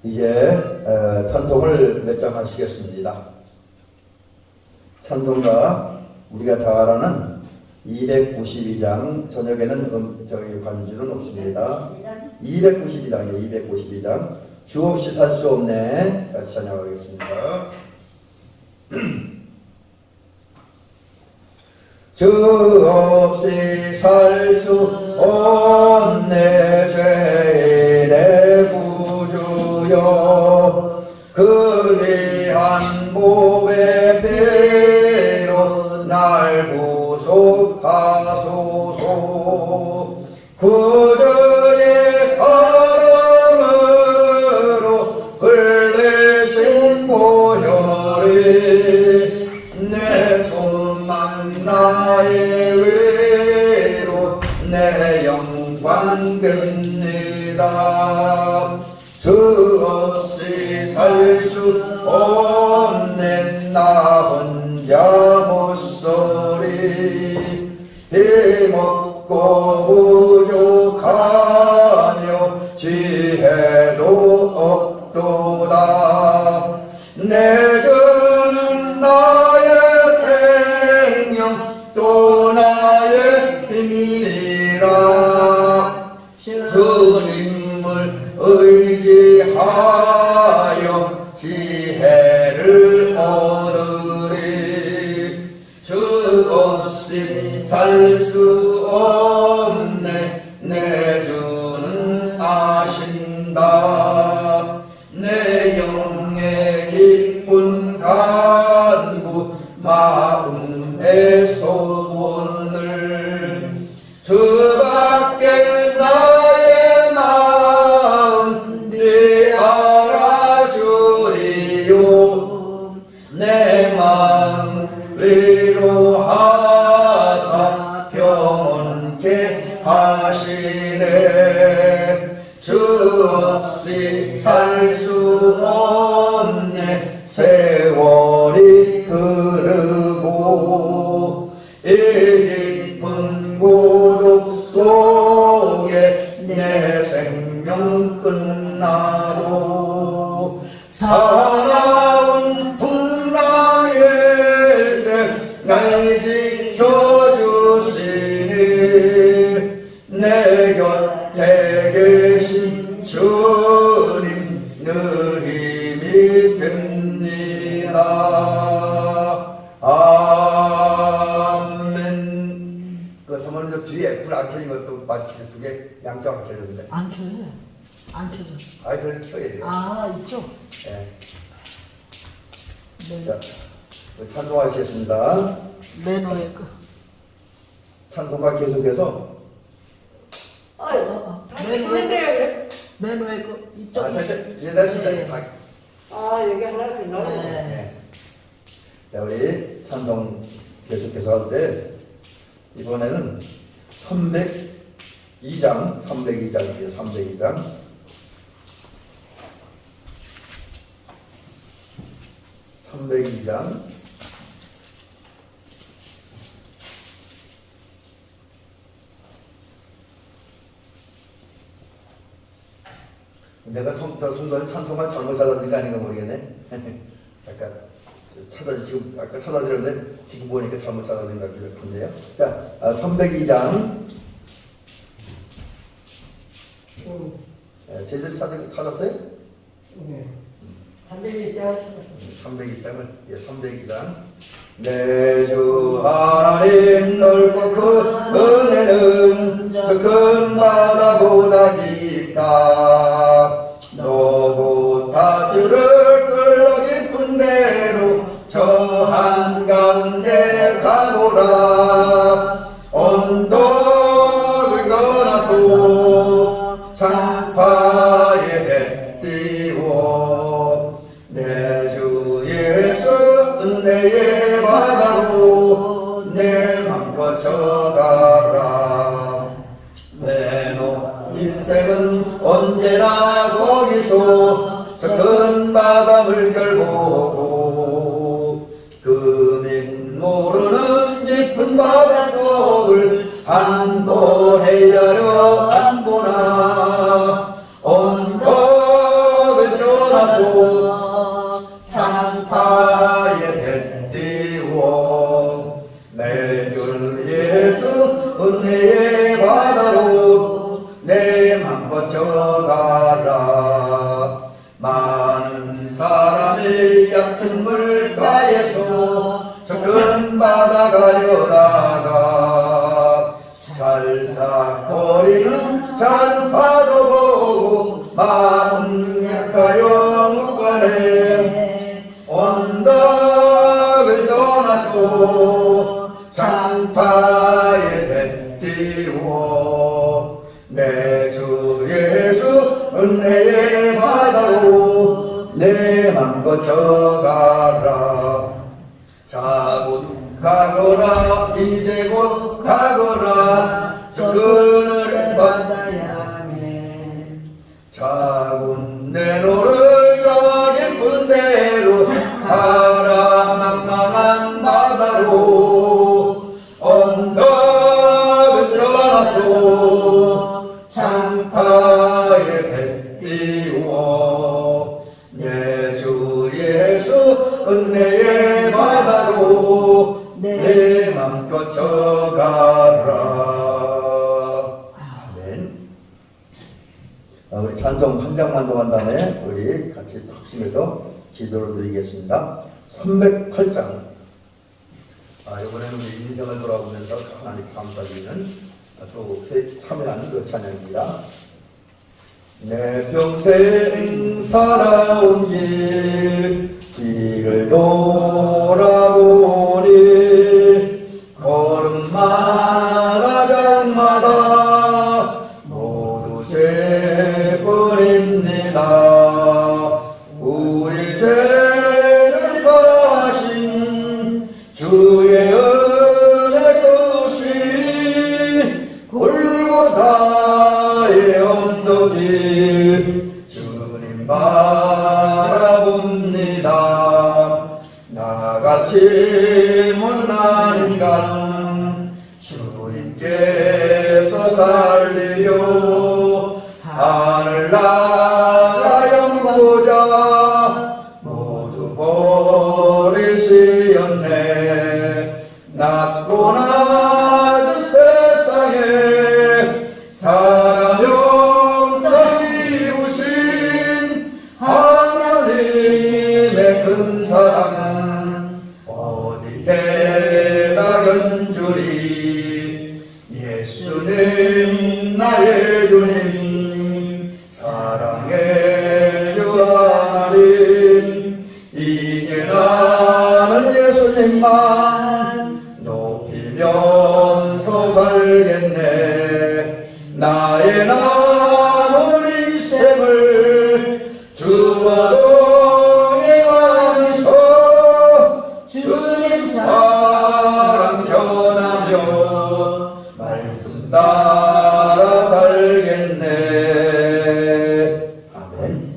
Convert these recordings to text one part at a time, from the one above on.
이제 찬송을 몇 장 하시겠습니다. 찬송가 우리가 잘 아는 292장, 저녁에는 저희 반주는 없습니다. 292장이에요. 292장. 주 없이 살 수 없네. 같이 찬양하겠습니다. 주 없이 살 수 없네 죄인의 구주여, 그 귀한 보배 피로 날 구속하소서. 구주의 사랑으로 흘리신 보혈이 내 손만 나의 위로 내 영광 됩니다. 주 없이 살 수 없네 나 혼자 못서리. 힘없고 부족하며 지혜도 없도다. 내 주는 나의 생명 또 나의 힘이라. 주님을 의지하여 지혜를 얻으리. 주 없이 살 수 없네 내 주는 아신다. 내 영의 기쁜 간구 마음의 소원을 주밖에 나의 마음 네 알아주리요. 내 마음 위로하사 평온케 하시네. 주 없이 살 수 없네 세월이 흐르고 이 깊은 고독 속에 내 생명 끝나도 사나운 풍랑일 때 날 지켜주시니 내 곁에 계신 주님 늘 힘이 됩니다. 아멘. 그 사모님 뒤에 불 안 켜진 것도 마치 두 개 양쪽 안 켜졌는데. 안 켜요. 안 켜져. 아이 그걸 켜야 돼요. 아 이쪽. 네. 네. 자, 찬송하시겠습니다. 맨 위에 거. 찬송가 계속해서. 맨 위에 거 이쪽. 이제 됐습니다. 아 여기 하나 더 넣어. 네. 자, 우리 찬송 계속해서 할 때 이번에는 302장, 302장이에요. 302장. 302장. 내가 순간 찬송가 잘못 찾아드린 거 아닌가 모르겠네. 약간 지금 아까 찾아드렸는데 지금 보니까 잘못 찾아드린 것 같은데요. 자, 302장. 제대로 찾았어요? 네. 302장. 302장을, 302장. 내 주 하나님 넓고 그 은혜는 저 큰 바다보다 깊다. 너보다 주를 끌러 깊은 데로 저 한가운데 가보라. 언덕을 건너서 창파에 해 띄워 내 주 예수 은혜의 바다로 내 맘 거쳐가라. 외노 인생은 언제나 거기서 저 큰 바다 물결 보고 금인 모르는 깊은 바닷속을 한 번 헤아려 안 보나. 언덕을 띄워 내 주 예수 은혜의 바다로 내 맘껏 져가라. 많은 사람이 얕은 물가에서 저 큰 바다 가려다가 찰싹거리는 작은 파도 보고 마음 약하여 묵가네. 언덕을 떠나서 장파에 배 띄워 내 주 예수 은혜의 바다로 내 맘껏 져가라. 자국하거라 이제 곧 가거라 저 그늘을 받아야 해. 작은 내 노를 저 깊은 데로 가라. 망망한 바다로 언덕을 떠나서 장파에 배 띄워 내 주 예수 은혜의 바다로 내 맘껏 져가라. 아멘. 우리 찬송 한 장만 더 한 다음에 우리 같이 합심해서 기도를 드리겠습니다. 308장. 이번에는 우리 인생을 돌아보면서 하나님 감사드리는 또 참여하는 그 찬양입니다. 내 평생 살아온 길을 돌아보니 걸음마다 장마다 모두 죄뿐입니다. 우리 죄를 사하신 주의 은혜 크시 골고다의 언덕길 주님 바라봅니다. 나같이 못난 인간 주님께서 살리려 하늘나라 영보자 모두 버리시었네. 낮고 낮은 세상에 사람 영상 이루신 하나님의 큰 사랑 어디에다 견주리. 예수님 나의 주님 사랑해 주 하나님. 이제 나는 예수님만 높이면서 살겠네. 나의 남은 인생을 주와 동행하면서 주님 사랑 전하며 말씀 따라 살겠네. 아멘.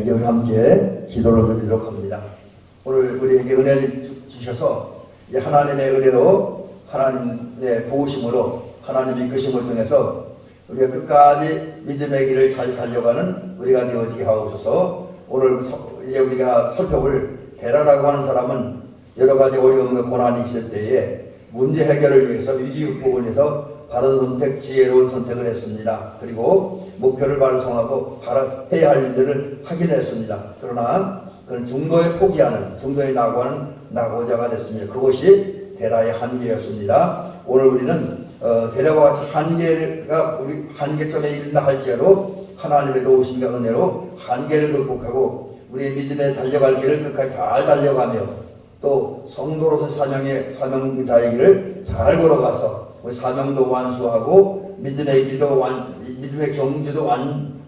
이제 우리 함께 기도를 드리도록 합니다. 오늘 우리에게 은혜를 주셔서 이제 하나님의 은혜로 하나님의 도우심으로 하나님의 이끄심을 통해서 우리가 끝까지 믿음의 길을 잘 달려가는 우리가 되어지게 하옵소서. 오늘 이제 우리가 살펴볼 대라라고 하는 사람은 여러 가지 어려움과 고난이 있을 때에 문제 해결을 위해서 위기 극복을 위해서 바른 선택, 지혜로운 선택을 했습니다. 그리고 목표를 발송하고 해야 할 일들을 하긴 했습니다. 그러나 그는 중도에 포기하는, 중도에 낙오자가 됐습니다. 그것이 대라의 한계였습니다. 오늘 우리는 대라와 같이 한계가 우리 한계점에 이른다 할지라도 하나님의 도우심과 은혜로 한계를 극복하고 우리의 믿음에 달려갈 길을 끝까지 잘 달려가며 또 성도로서 사명자의 길을 잘 걸어가서 우리 사명도 완수하고 믿음의 길도 믿음의 경주도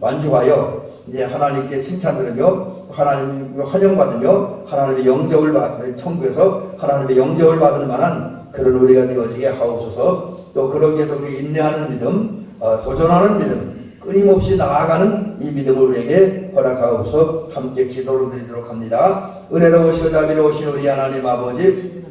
완주하여 이제 하나님께 칭찬 들으며 하나님 환영받으며 하나님의 영접을 천국에서 하나님의 영접을 받을 만한 그런 우리가 되어지게 하옵소서. 또 그러기 위해서 우리 인내하는 믿음, 도전하는 믿음, 끊임없이 나아가는 이 믿음을 우리에게 허락하옵소서. 함께 기도를 드리도록 합니다. 은혜로우시고 자비로우신 우리 하나님 아버지,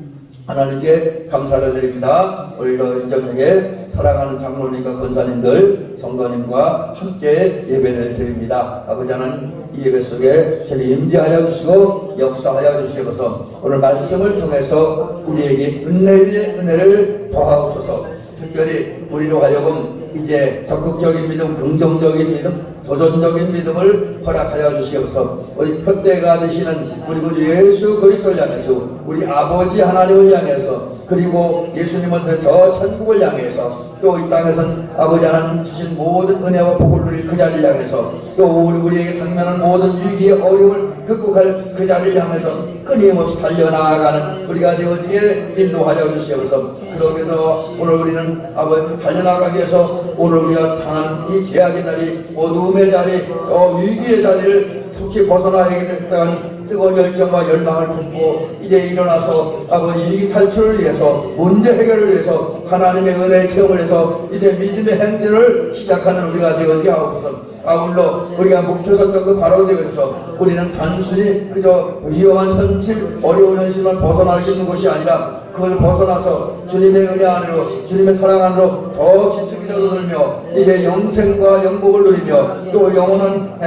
하나님께 감사를 드립니다. 오늘도 이 저녁에 사랑하는 장로님과 권사님들, 성도님과 함께 예배를 드립니다. 아버지 하나님, 이 예배 속에 저를 임재하여 주시고 역사하여 주시옵소서. 오늘 말씀을 통해서 우리에게 은혜 위에 은혜를 더하옵소서. 특별히 우리로 하여금 이제 적극적인 믿음, 긍정적인 믿음, 도전적인 믿음을 허락하여 주시옵소서. 우리 표대가 되시는 우리 구주 예수 그리스도를 향해서, 우리 아버지 하나님을 향해서, 그리고 예수님을 저 천국을 향해서, 또 이 땅에서는 아버지 하나님 주신 모든 은혜와 복을 누릴 그 자리를 향해서, 또 우리에게 당면한 모든 위기의 어려움을 극복할 그 자리를 향해서 끊임없이 달려나가는 우리가 되어지게 인도하여 주시옵소서. 그러면서 오늘 우리는 아버지 달려나가기 위해서 오늘 우리가 당한 이 죄악의 자리, 어두움의 자리, 저 위기의 자리를 속히 벗어나야겠다는 뜨거운 열정과 열망을 품고 이제 일어나서 아버지 위기 탈출을 위해서, 문제 해결을 위해서 하나님의 은혜의 체험을 해서 이제 믿음의 행진을 시작하는 우리가 되어지게 하옵소서. 아울러 우리가 목표 설정도 바로 되면서 우리는 단순히 그저 위험한 현실, 어려운 현실만 벗어나겠는 것이 아니라 그걸 벗어나서 주님의 은혜 안으로, 주님의 사랑 안으로 더 깊숙이 젖어들며 이제 영생과 영복을 누리며 또 영원한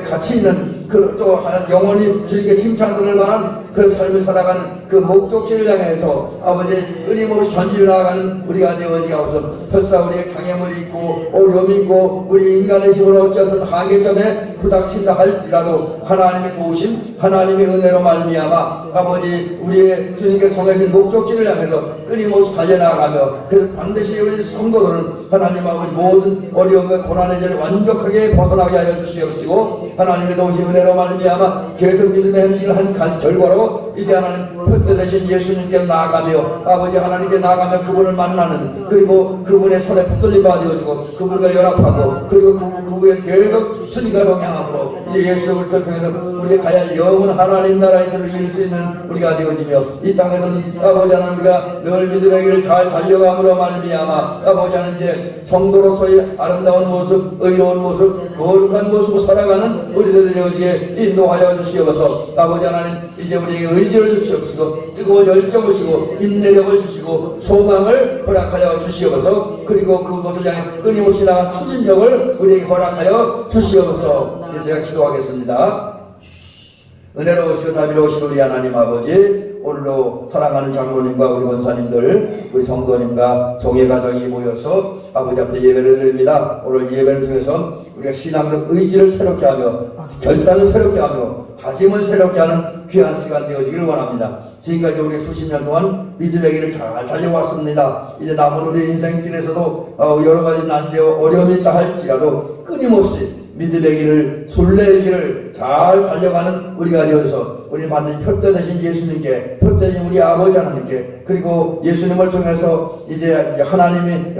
가치 있는 또 영원히 주님께 칭찬들을 만한 그 삶을 살아가는 그 목적지를 향해서 아버지 끊임없이 전진해 나아가는 우리가 되어지게 하옵소서. 설사 우리의 장애물이 있고 어려움이 있고 우리 인간의 힘으로 어찌해서 한계점에 부닥친다 할지라도 하나님의 도우심, 하나님의 은혜로 말미암아 아버지 우리의 주님께 정해진 목적지를 향해서 끊임없이 달려나가며 그래서 반드시 우리 성도들은 하나님 아버지 모든 어려움과 고난의 자를 완벽하게 벗어나게 하여 주시옵시고, 하나님의 도우심 은혜로 말미암아 계속 믿음의 행진을 한 결과로 이제 하나님 표대 되신 예수님께 나아가며 아버지 하나님께 나아가며 그분을 만나는, 그리고 그분의 손에 붙들림 받아가지고 그분과 연합하고, 그리고 그분의 계속 순위가 동행함으로 이제 예수를 통해서 우리가 가야 할 영원 하나님 나라의 길을 이룰 수 있는 우리가 되어지며, 이 땅에서는 아버지 하나님 우리가 늘 믿음의 길을 잘 달려감으로 말미암아 아버지 하나님 이제 성도로서의 아름다운 모습, 의로운 모습, 거룩한 모습으로 살아가는 우리들의 되어지게 인도하여 주시옵소서. 아버지 하나님 이제 우리에게 의지를 주시옵시고 뜨거운 열정을 주시고 인내력을 주시고 소망을 허락하여 주시옵소서. 그리고 그것을 향해 끊임없이 나간 추진력을 우리에게 허락하여 주시옵소서. 이제 제가 기도하겠습니다. 은혜로우시고 자비로우신 우리 하나님 아버지, 오늘도 사랑하는 장로님과 우리 권사님들, 우리 성도님과 종회가정이 모여서 아버지 앞에 예배를 드립니다. 오늘 예배를 통해서 우리가 신앙적 의지를 새롭게 하며 결단을 새롭게 하며 다짐을 새롭게 하는 귀한 시간 되어지기를 원합니다. 지금까지 우리 수십 년 동안 믿음의 길을 잘 달려왔습니다. 이제 남은 우리 인생길에서도 여러 가지 난제와 어려움이 있다 할지라도 끊임없이 믿음의 길을, 순례의 길을 잘 달려가는 우리가 되어서 우리는 반드시 표대 되신 예수님께, 표대 되신 우리 아버지 하나님께, 그리고 예수님을 통해서 이제 하나님이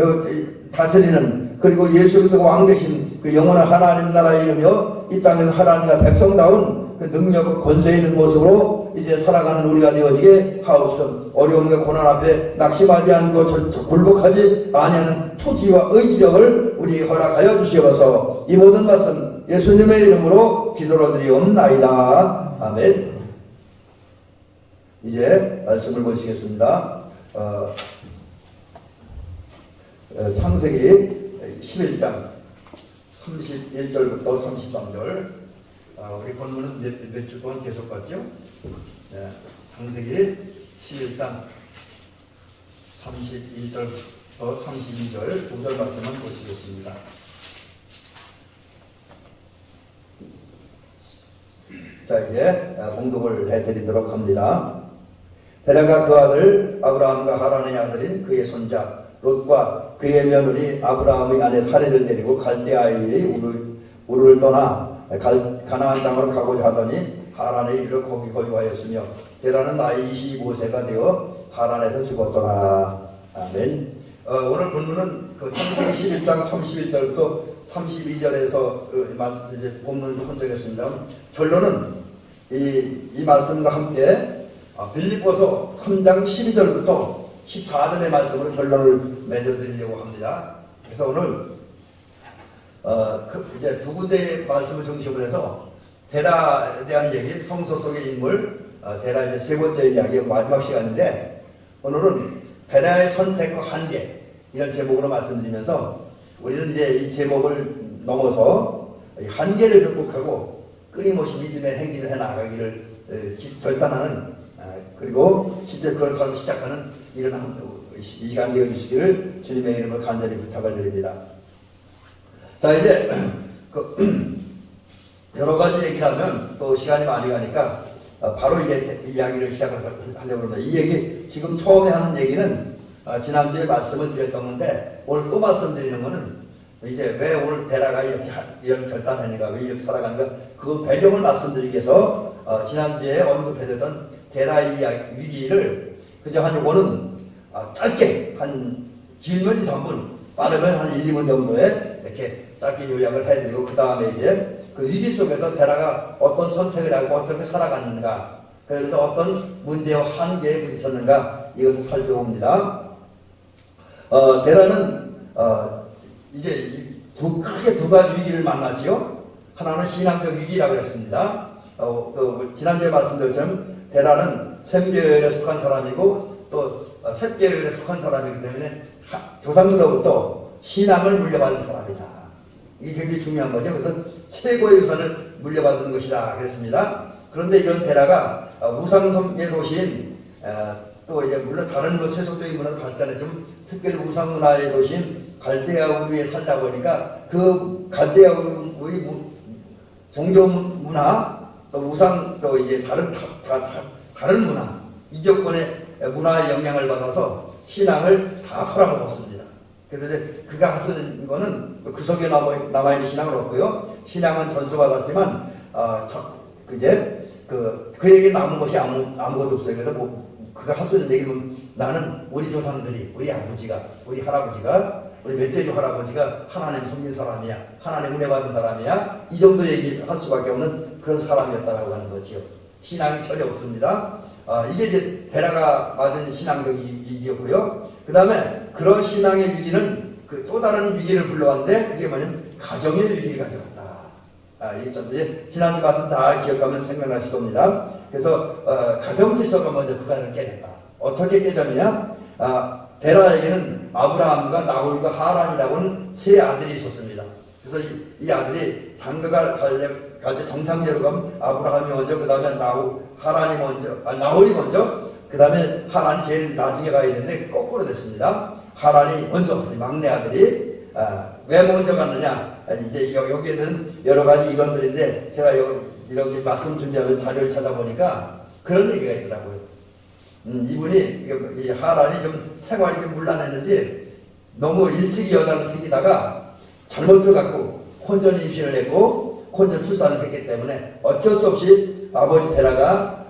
다스리는, 그리고 예수 그리스도가 왕 되신 그 영원한 하나님 나라에 이르며 이 땅에서 하나님과 백성다운 그 능력과 권세 있는 모습으로 이제 살아가는 우리가 되어지게 하옵소서. 어려움과 고난 앞에 낙심하지 않고 굴복하지 아니하는 투지와 의지력을 우리에게 허락하여 주시옵소서. 이 모든 말씀 예수님의 이름으로 기도로 드리옵나이다. 아멘. 이제 말씀을 보시겠습니다. 창세기 11장 31절부터 33절. 우리 본문은 몇 주 동안 계속 봤죠? 네, 창세기 11장 31절부터 32절 2절 말씀만 보시겠습니다. 자, 이제 봉독을 해드리도록 합니다. 데라가 그 아들 아브라함과 하란의 아들인 그의 손자 롯과 그의 며느리 아브라함의 아내 사레를 데리고 갈대아인의 우르를 떠나 가나안 땅으로 가고자 하더니 하란에 이르러 거기 거주하였으며 데라는 나이 25세가 되어 하란에서 죽었더라. 아멘. 오늘 본문은 그 창세기 11장 31절부터 32절에서 이제 본문을 선정했습니다. 결론은 이 말씀과 함께 빌립보서 3장 12절부터 14절의 말씀으로 결론을 맺어드리려고 합니다. 그래서 오늘 이제 두 군데의 말씀을 중심으로 해서 데라에 대한 얘기, 성서 속의 인물, 데라 이제 세 번째 이야기 마지막 시간인데, 오늘은 대라의 선택과 한계 이런 제목으로 말씀드리면서 우리는 이제 이 제목을 넘어서 이 한계를 극복하고 끊임없이 믿음의 행진을 해나가기를 결단하는 그리고 실제 그런 삶을 시작하는 이런 이 시간 되어주시기를 주님의 이름으로 간절히 부탁을 드립니다. 자, 이제 여러 가지 얘기를 하면 또 시간이 많이 가니까 바로 이제 이야기를 시작하려고 합니다. 이 얘기 지금 처음에 하는 얘기는 지난주에 말씀을 드렸던 건데 오늘 또 말씀드리는 거는 이제 왜 오늘 데라가 이런 결단하는가, 왜 이렇게 살아가는가, 그 배경을 말씀드리기 위해서 지난주에 언급해드렸던 데라의 위기를 그저 한 요거는 짧게 한 길면 2, 3분, 빠르면 한 1, 2분 정도에 이렇게 짧게 요약을 해드리고 그 다음에 이제 그 위기 속에서 데라가 어떤 선택을 하고 어떻게 살아갔는가, 그래서 어떤 문제와 한계에 부딪혔는가 이것을 살펴봅니다. 데라는 이제 크게 두 가지 위기를 만났지요. 하나는 신앙적 위기라고 했습니다. 지난주에 말씀드린 것처럼 데라는 셈계열에 속한 사람이고 또 셋계열에 속한 사람이기 때문에 조상들로부터 신앙을 물려받은 사람이다. 이게 굉장히 중요한 거죠. 그래서 최고의 유산을 물려받은 것이라 그랬습니다. 그런데 이런 데라가 우상성의 도시인 또 이제 물론 다른 세속적인 문화도 발달했지만 특별히 우상문화의 도시인 갈대아 우르에 살다 보니까 그 갈대아 우르의 종교 문화 또 우상 또 이제 다른 문화 이교권의 문화의 영향을 받아서 신앙을 다 팔아먹었습니다. 그래서 이제 그가 하는 거는 그 속에 남아있는 신앙은 없고요. 신앙은 전수받았지만 그에게 남은 것이 아무것도 없어요. 그래서 그가 할 수 있는 얘기는 나는 우리 조상들이, 우리 아버지가, 우리 할아버지가, 우리 멧돼지 할아버지가 하나님 섬긴 사람이야, 하나님 은혜 받은 사람이야, 이 정도 얘기할 수밖에 없는 그런 사람이었다라고 하는 거지요. 신앙이 전혀 없습니다. 이게 이제 데라가 맞은 신앙적 위기였고요. 그 다음에 그런 신앙의 위기는 그 또 다른 위기를 불러왔는데 그게 뭐냐면 가정의 위기를 가져왔다. 이게 좀 이제 지난주 말씀 다 기억하면 생각나실 겁니다. 그래서 가정 질서가 먼저 그간을 깨냈다. 어떻게 깨졌느냐? 데라에게는 아브라함과 나홀과 하란이라고는 세 아들이 있었습니다. 그래서 이 아들이 장가갈 때 정상대로 가면 아브라함이 먼저, 그 다음에 하란이 먼저, 나홀이 먼저, 그 다음에 하란이 제일 나중에 가야 되는데 거꾸로 됐습니다. 하란이 먼저 갔어요. 막내 아들이. 왜 먼저 갔느냐? 이제 여기에는 여러 가지 이론들인데 제가 이렇게 말씀 준비하면 자료를 찾아보니까 그런 얘기가 있더라고요. 이분이 이 하란이 좀 생활이 좀 문란했는지 너무 일찍 여자를 생기다가 잘못을 갖고 혼전 임신을 했고 혼전 출산을 했기 때문에 어쩔 수 없이 아버지 데라가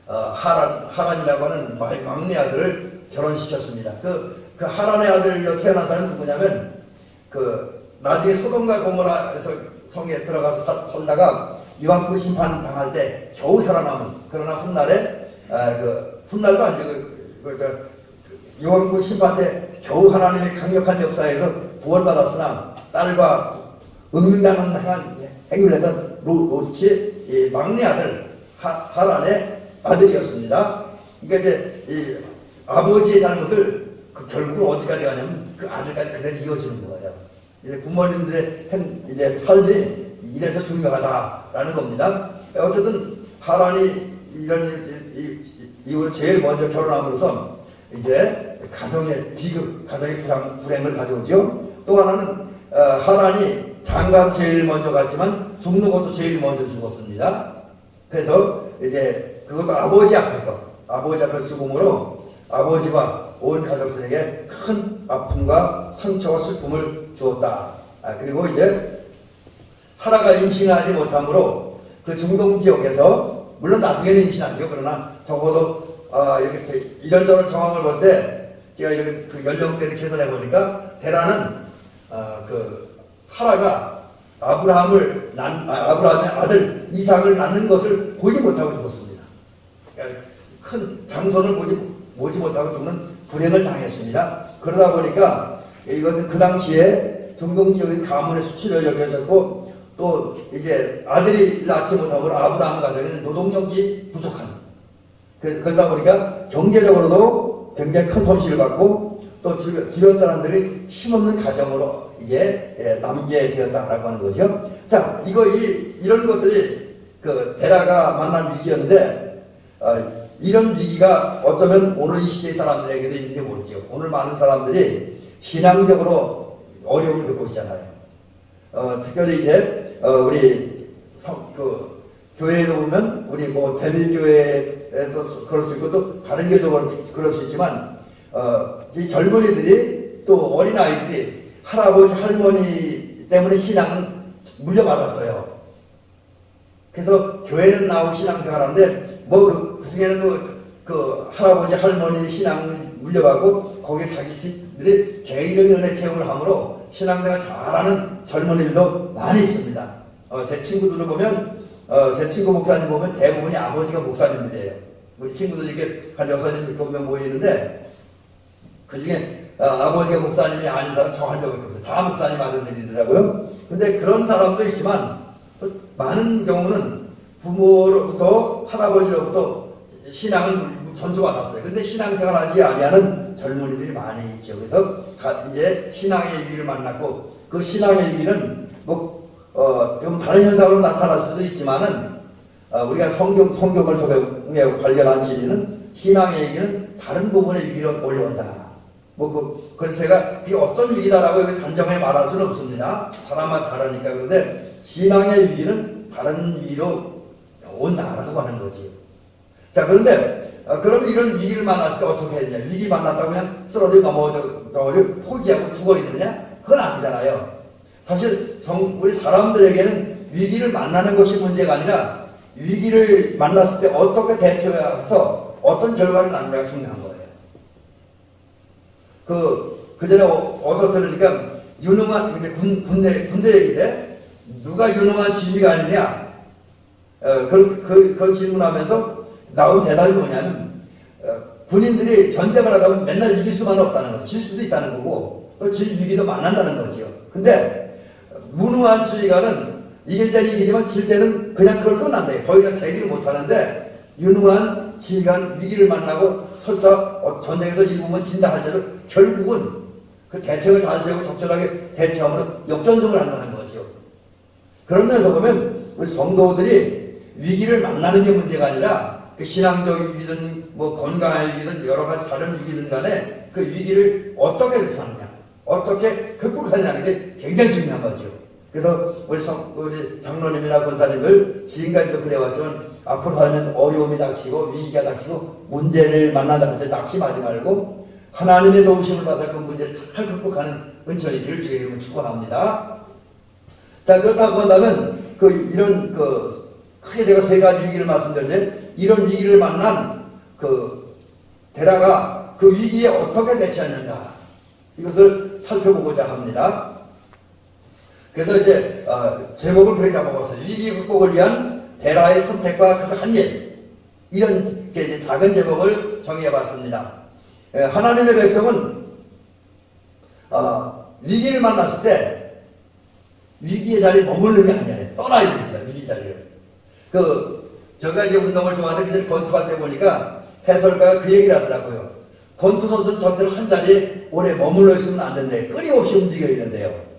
하란이라고 하는 막내 아들을 결혼시켰습니다. 그 하란의 아들로 태어난 사람은 누구냐면 나중에 소돔과 고모라에서 성에 들어가서 살다가 유황불 심판 당할 때 겨우 살아남은, 그러나 훗날에 훗날도 아니고 유황불 심판 때 겨우 하나님의 강력한 역사에서 구원받았으나 딸과 음흉당한 행위를 했던 롯이 막내 아들 하란의 아들이었습니다. 그러니까 이제 이 아버지의 잘못을 결국은 어디까지 가냐면 그 아들까지 그대로 이어지는 거예요. 이제 부모님들의 이제 삶이 이래서 중요하다라는 겁니다. 어쨌든 하란이 이런 이후로 제일 먼저 결혼함으로써 이제 가정의 비극, 가정의 불행을 가져오죠. 또 하나는 하란이 장가도 제일 먼저 갔지만 죽는 것도 제일 먼저 죽었습니다. 그래서 이제 그것도 아버지 앞에서 죽음으로 아버지와 온 가족들에게 큰 아픔과 상처와 슬픔을 주었다. 그리고 이제 사라가 임신하지 못함으로 그 중동 지역에서 물론 나중에는 임신하죠. 그러나 적어도 이렇게 이런저런 정황을 볼 때 제가 이렇게 그 연령대를 계산해 보니까 데라는 사라가 아브라함의 아들 이삭을 낳는 것을 보지 못하고 죽었습니다. 그러니까 큰 장손을 보지 못하고 죽는 불행을 당했습니다. 그러다 보니까 이것은 그 당시에 중동 지역의 가문의 수치로 여겨졌고 또 이제 아들이 낳지 못함으로 아브라함 가정에는 노동력이 부족한, 그러다 보니까 경제적으로도 굉장히 큰 손실을 받고 또 주변 사람들이 힘없는 가정으로 이제 남게 되었다라고 하는 거죠. 자, 이런 것들이 그 데라가 만난 위기였는데 이런 위기가 어쩌면 오늘 이 시대 사람들에게도 있는지 모르죠. 오늘 많은 사람들이 신앙적으로 어려움을 겪고 있잖아요. 특별히 이제 우리 교회에도 보면 우리 뭐 대밀교회에도 그럴 수 있고 또 다른 교회도 그럴 수 있지만 이 젊은이들이 또 어린아이들이 할아버지 할머니 때문에 신앙을 물려받았어요. 그래서 교회는 나오고 신앙생활하는데 뭐 그 중에는 그 할아버지 할머니 신앙을 물려받고 거기에 자기들이 개인적인 은혜 체험을 함으로 신앙생활 잘하는 젊은이들도 많이 있습니다. 제 친구들을 보면 제 친구 목사님 보면 대부분이 아버지가 목사님들이에요. 우리 친구들이 이렇게 한 6명 모여 있는데 그 중에 아버지가 목사님이 아닌 사람 저 한 적이 없어요. 다 목사님 아들들이더라고요. 근데 그런 사람도 있지만 많은 경우는 부모로부터 할아버지로부터 신앙을 전수받았어요. 근데 신앙생활 하지 아니하는 젊은이들이 많이 있죠. 그래서 이제 신앙의 위기를 만났고 그 신앙의 위기는 좀 다른 현상으로 나타날 수도 있지만은 우리가 성경을 통해 발견한 진리는 신앙의 위기는 다른 부분의 위기로 올라온다. 그래서 제가 이게 어떤 위기다라고 단정해 말할 수는 없습니다. 사람마다 다르니까. 그런데 신앙의 위기는 다른 위기로 온다라고 하는 거지. 자, 그런데 그럼 이런 위기를 만났을 때 어떻게 했냐? 위기 만났다고 그냥 쓰러져 넘어져 포기하고 죽어 있느냐? 그건 아니잖아요. 사실 우리 사람들에게는 위기를 만나는 것이 문제가 아니라 위기를 만났을 때 어떻게 대처해서 어떤 결과를 낳느냐가 중요한 거예요. 그 전에 어서 들으니까 유능한 이제 군대 얘기인데 누가 유능한 지휘관이냐? 그 질문하면서 나온 대답이 뭐냐면 군인들이 전쟁을 하다 보면 맨날 이길 수만 없다는 거죠. 질 수도 있다는 거고 또 질 위기도 만난다는 거죠. 근데 무능한 지휘관은 이길 때는 이기지만 질 때는 그냥 그걸 끝난대요. 더 이상 대기를 못하는데 유능한 지휘관 위기를 만나고 설사 전쟁에서 일부분 진다 할지라도 결국은 그 대책을 잘 세우고 적절하게 대처함으로 역전승을 한다는 거죠. 그런 면에서 보면 우리 성도들이 위기를 만나는 게 문제가 아니라 그 신앙적 위기든 뭐 건강의 위기든 여러 가지 다른 위기든 간에 그 위기를 어떻게 대처하느냐, 어떻게 극복하느냐는 게 굉장히 중요한 거죠. 그래서 우리 장로님이나 권사님들 지금까지도 그래왔지만 앞으로 살면서 어려움이 닥치고 위기가 닥치고 문제를 만나다 할 때 낙심하지 말고 하나님의 도우심을 받아 그 문제를 잘 극복하는 은총이 있기를 주의 이름으로 축원합니다. 자, 그렇다고 한다면 이런 크게 제가 세 가지 위기를 말씀드렸는데 이런 위기를 만난 데라가 그 위기에 어떻게 대처했는가 이것을 살펴보고자 합니다. 그래서 이제 제목을 그렇게 잡아봤어요. 위기 극복을 위한 데라의 선택과 그 한일 이런 이제 작은 제목을 정해봤습니다. 하나님의 백성은 위기를 만났을 때 위기의 자리에 머무르는 게 아니에요. 떠나야 됩니다. 위기 자리를. 제가 이제 운동을 좋아하는데 그전에 권투할 때 보니까 해설가가 그 얘기를 하더라고요. 권투 선수는 절대로 한 자리에 오래 머물러 있으면 안 된대요. 끊임없이 움직여야 된대요.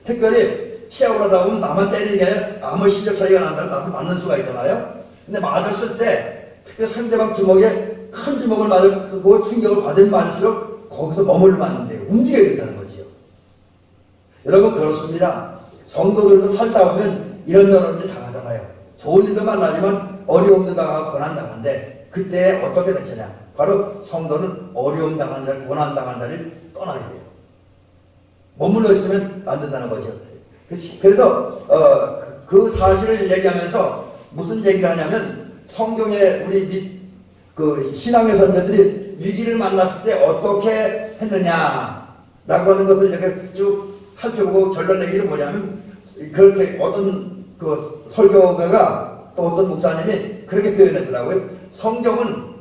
특별히 시합을 하다 보면 나만 때리는 게 아니라 아무 실력 차이가 난다면 나도 맞는 수가 있잖아요. 근데 맞았을 때 특히 상대방 주먹에 큰 주먹을 맞고 충격을 받으면 맞을수록 거기서 머물면 안 돼요. 움직여야 된다는 거지요. 여러분 그렇습니다. 성도들도 살다 보면 이런저런 일 당하잖아요. 좋은 일도 만나지만 어려움도 당하고 고난 당하는데 그때 어떻게 대처냐? 바로 성도는 어려움 당하는 자리, 고난 당하는 자리를 떠나야 돼요. 머물러 있으면 안 된다는 거죠. 그래서 그 사실을 얘기하면서 무슨 얘기를 하냐면 성경에 우리 신앙의 선배들이 위기를 만났을 때 어떻게 했느냐라고 하는 것을 이렇게 쭉 살펴보고 결론 내기를 뭐냐면 그렇게 어떤 설교가가 또 어떤 목사님이 그렇게 표현했더라고요. 성경은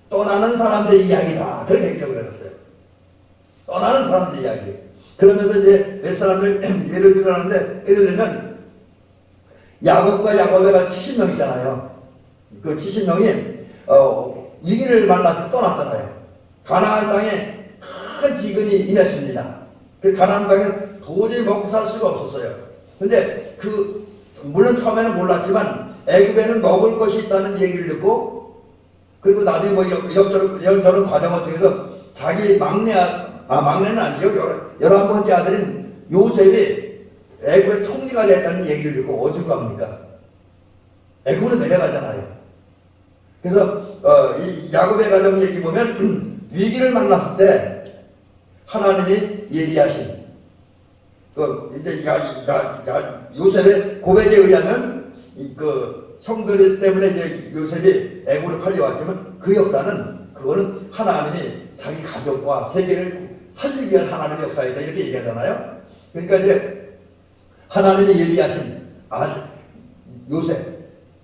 떠나는 사람들의 이야기다. 그렇게 기억을 해놨어요. 떠나는 사람들의 이야기. 그러면서 이제 몇 사람들 예를 들어놨는데 예를 들면 야곱과 야곱의 70명 있잖아요. 그 70명이 위기를 만나서 떠났잖아요. 가나안 땅에 큰 기근이 임했습니다. 그 가나안 땅에 도저히 먹고 살 수가 없었어요. 근데 물론 처음에는 몰랐지만 애굽에는 먹을 것이 있다는 얘기를 듣고, 그리고 나중에 뭐 이런저런 과정을 통해서 자기 막내는 아니죠. 11번째 아들인 요셉이 애굽의 총리가 됐다는 얘기를 듣고 어디로 갑니까? 애굽으로 내려가잖아요. 그래서 이 야곱의 가정 얘기 보면 위기를 만났을 때 하나님이 예비하신 이제 요셉의 고백에 의하면 형들 때문에 이제 요셉이 애굽으로 팔려왔지만 그 역사는 그거는 하나님이 자기 가족과 세계를 살리기 위한 하나님의 역사이다 이렇게 얘기하잖아요. 그러니까 이제 하나님이 예비하신 아들 요셉,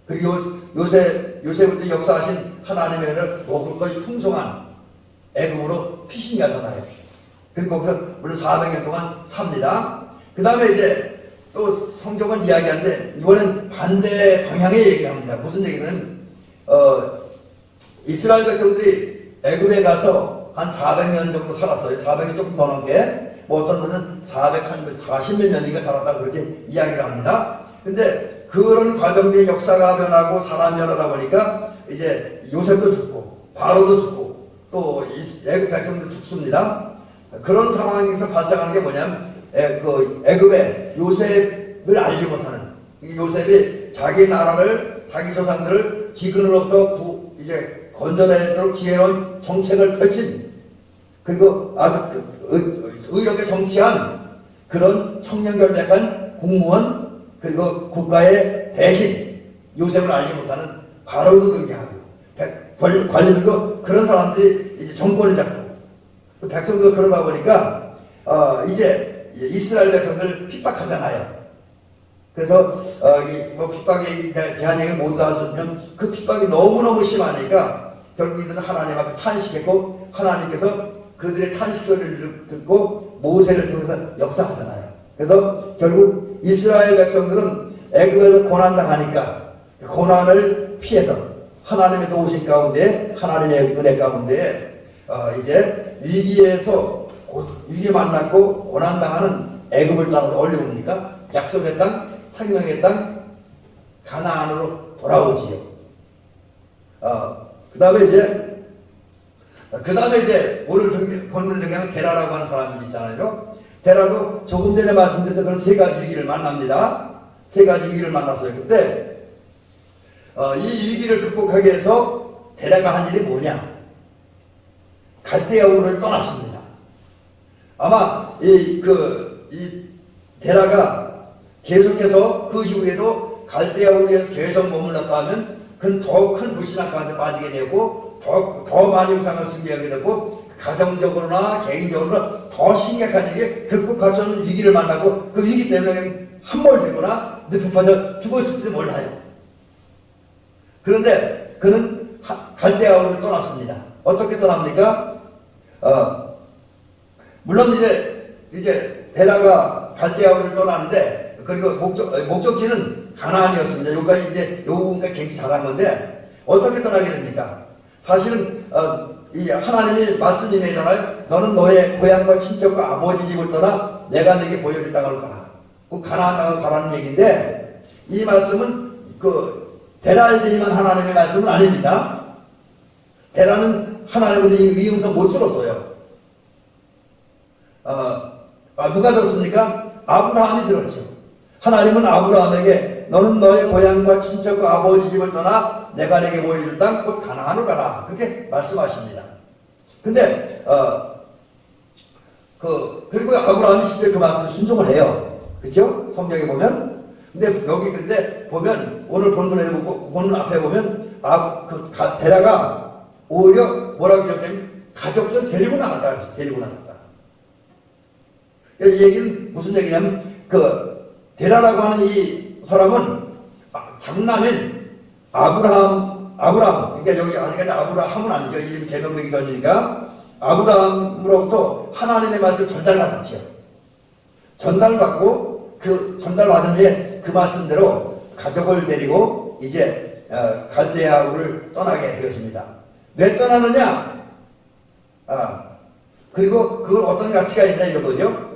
그리고 요셉부터 역사하신 하나님의 은혜를 먹을 것이 풍성한 애굽으로 피신 가잖아요. 그리고 거기서 물론 400년 동안 삽니다. 그 다음에 이제 또 성경은 이야기하는데 이번엔 반대 방향의 얘기합니다. 무슨 얘기는 이스라엘 백성들이 애굽에 가서 한 400년 정도 살았어요. 400년 조금 더 넘게. 뭐 어떤 분은 440몇 년인가 살았다 그렇게 이야기를 합니다. 근데 그런 과정의 역사가 변하고 사람이 변하다 보니까 이제 요셉도 죽고 바로도 죽고 또 애굽 백성도 죽습니다. 그런 상황에서 발생하는 게 뭐냐면 애굽의 요셉을 알지 못하는, 요셉이 자기 나라를 자기 조상들을 기근으로부터 이제 건져내도록 지혜로운 정책을 펼친, 그리고 아주 의롭게 정치한 그런 청렴결백한 공무원, 그리고 국가의 대신 요셉을 알지 못하는 바로도 등장하고 관리들도 그런 사람들이 이제 정권을 잡고 또 백성도 그러다 보니까 이제 이스라엘 백성들 핍박하잖아요. 그래서 뭐 핍박에 대한 얘기를 모두 하셨으면 그 핍박이 너무너무 심하니까 결국 이들은 하나님 앞에 탄식했고 하나님께서 그들의 탄식 소리를 듣고 모세를 통해서 역사하잖아요. 그래서 결국 이스라엘 백성들은 애굽에서 고난당하니까 그 고난을 피해서 하나님의 도우신 가운데, 하나님의 은혜 가운데 이제 위기 만났고 고난당하는 애굽을 따라서 올려옵니까? 약속의 땅, 상명의 땅, 가나안으로 돌아오지요. 그 다음에 이제 오늘 본문 중에는 데라라고 하는 사람이 있잖아요. 데라도 조금 전에 말씀드렸던 그런 세 가지 위기를 만납니다. 세 가지 위기를 만났어요. 그때 이 위기를 극복하기 위해서 데라가 한 일이 뭐냐? 갈대아 우르를 떠났습니다. 아마 이 데라가 계속해서 그 이후에도 갈대아 우르에서 계속 머물렀다 하면 그건 더 큰 불신앙 가운데 빠지게 되고 더 많이 우상을 숭배하게 되고 가정적으로나 개인적으로 더 심각한 일이 극복할 수 없는 위기를 만나고 그 위기 때문에 함몰되거나 늪에 빠져 죽었을지도 몰라요. 그런데 그는 갈대아우를 떠났습니다. 어떻게 떠납니까? 물론 이제 데라가 갈대아우를 떠나는데 그리고 목적지는 가나안이었습니다. 여기까지 이제 요 부분까지 굉장히 잘한 건데 어떻게 떠나게 됩니까? 사실은 이 하나님이 말씀이잖아요. 너는 너의 고향과 친척과 아버지 집을 떠나 내가 네게 보여줄 땅으로 가라. 그 가나안 땅으로 가라는 얘기인데 이 말씀은 데라에게만 하나님의 말씀은 아닙니다. 데라는 하나님의 이 음성 못 들었어요. 누가 들었습니까? 아브라함이 들었죠. 하나님은 아브라함에게 너는 너의 고향과 친척과 아버지 집을 떠나 내가 내게 보여줄 땅 곧 가나안으로 가라. 그렇게 말씀하십니다. 근데 그리고 아브라함이 실제 그 말씀을 순종을 해요. 그죠? 성경에 보면. 근데 보면 오늘 본문에 본문 앞에 보면 데라가 오히려 뭐라고 기록되면 가족들 데리고 나갔다. 이 얘기는 무슨 얘기냐면 데라라고 하는 이 사람은 장남인 아브라함 그러니까 여기 아직까지 아브라함은 아니죠. 이름이 개명되기 전이니까 아브라함으로부터 하나님의 말씀을 전달받았죠. 전달받고 그 전달받은 후에 그 말씀대로 가족을 데리고 이제 갈대아우를 떠나게 되었습니다. 왜 떠나느냐? 그리고 그걸 어떤 가치가 있냐 이거죠.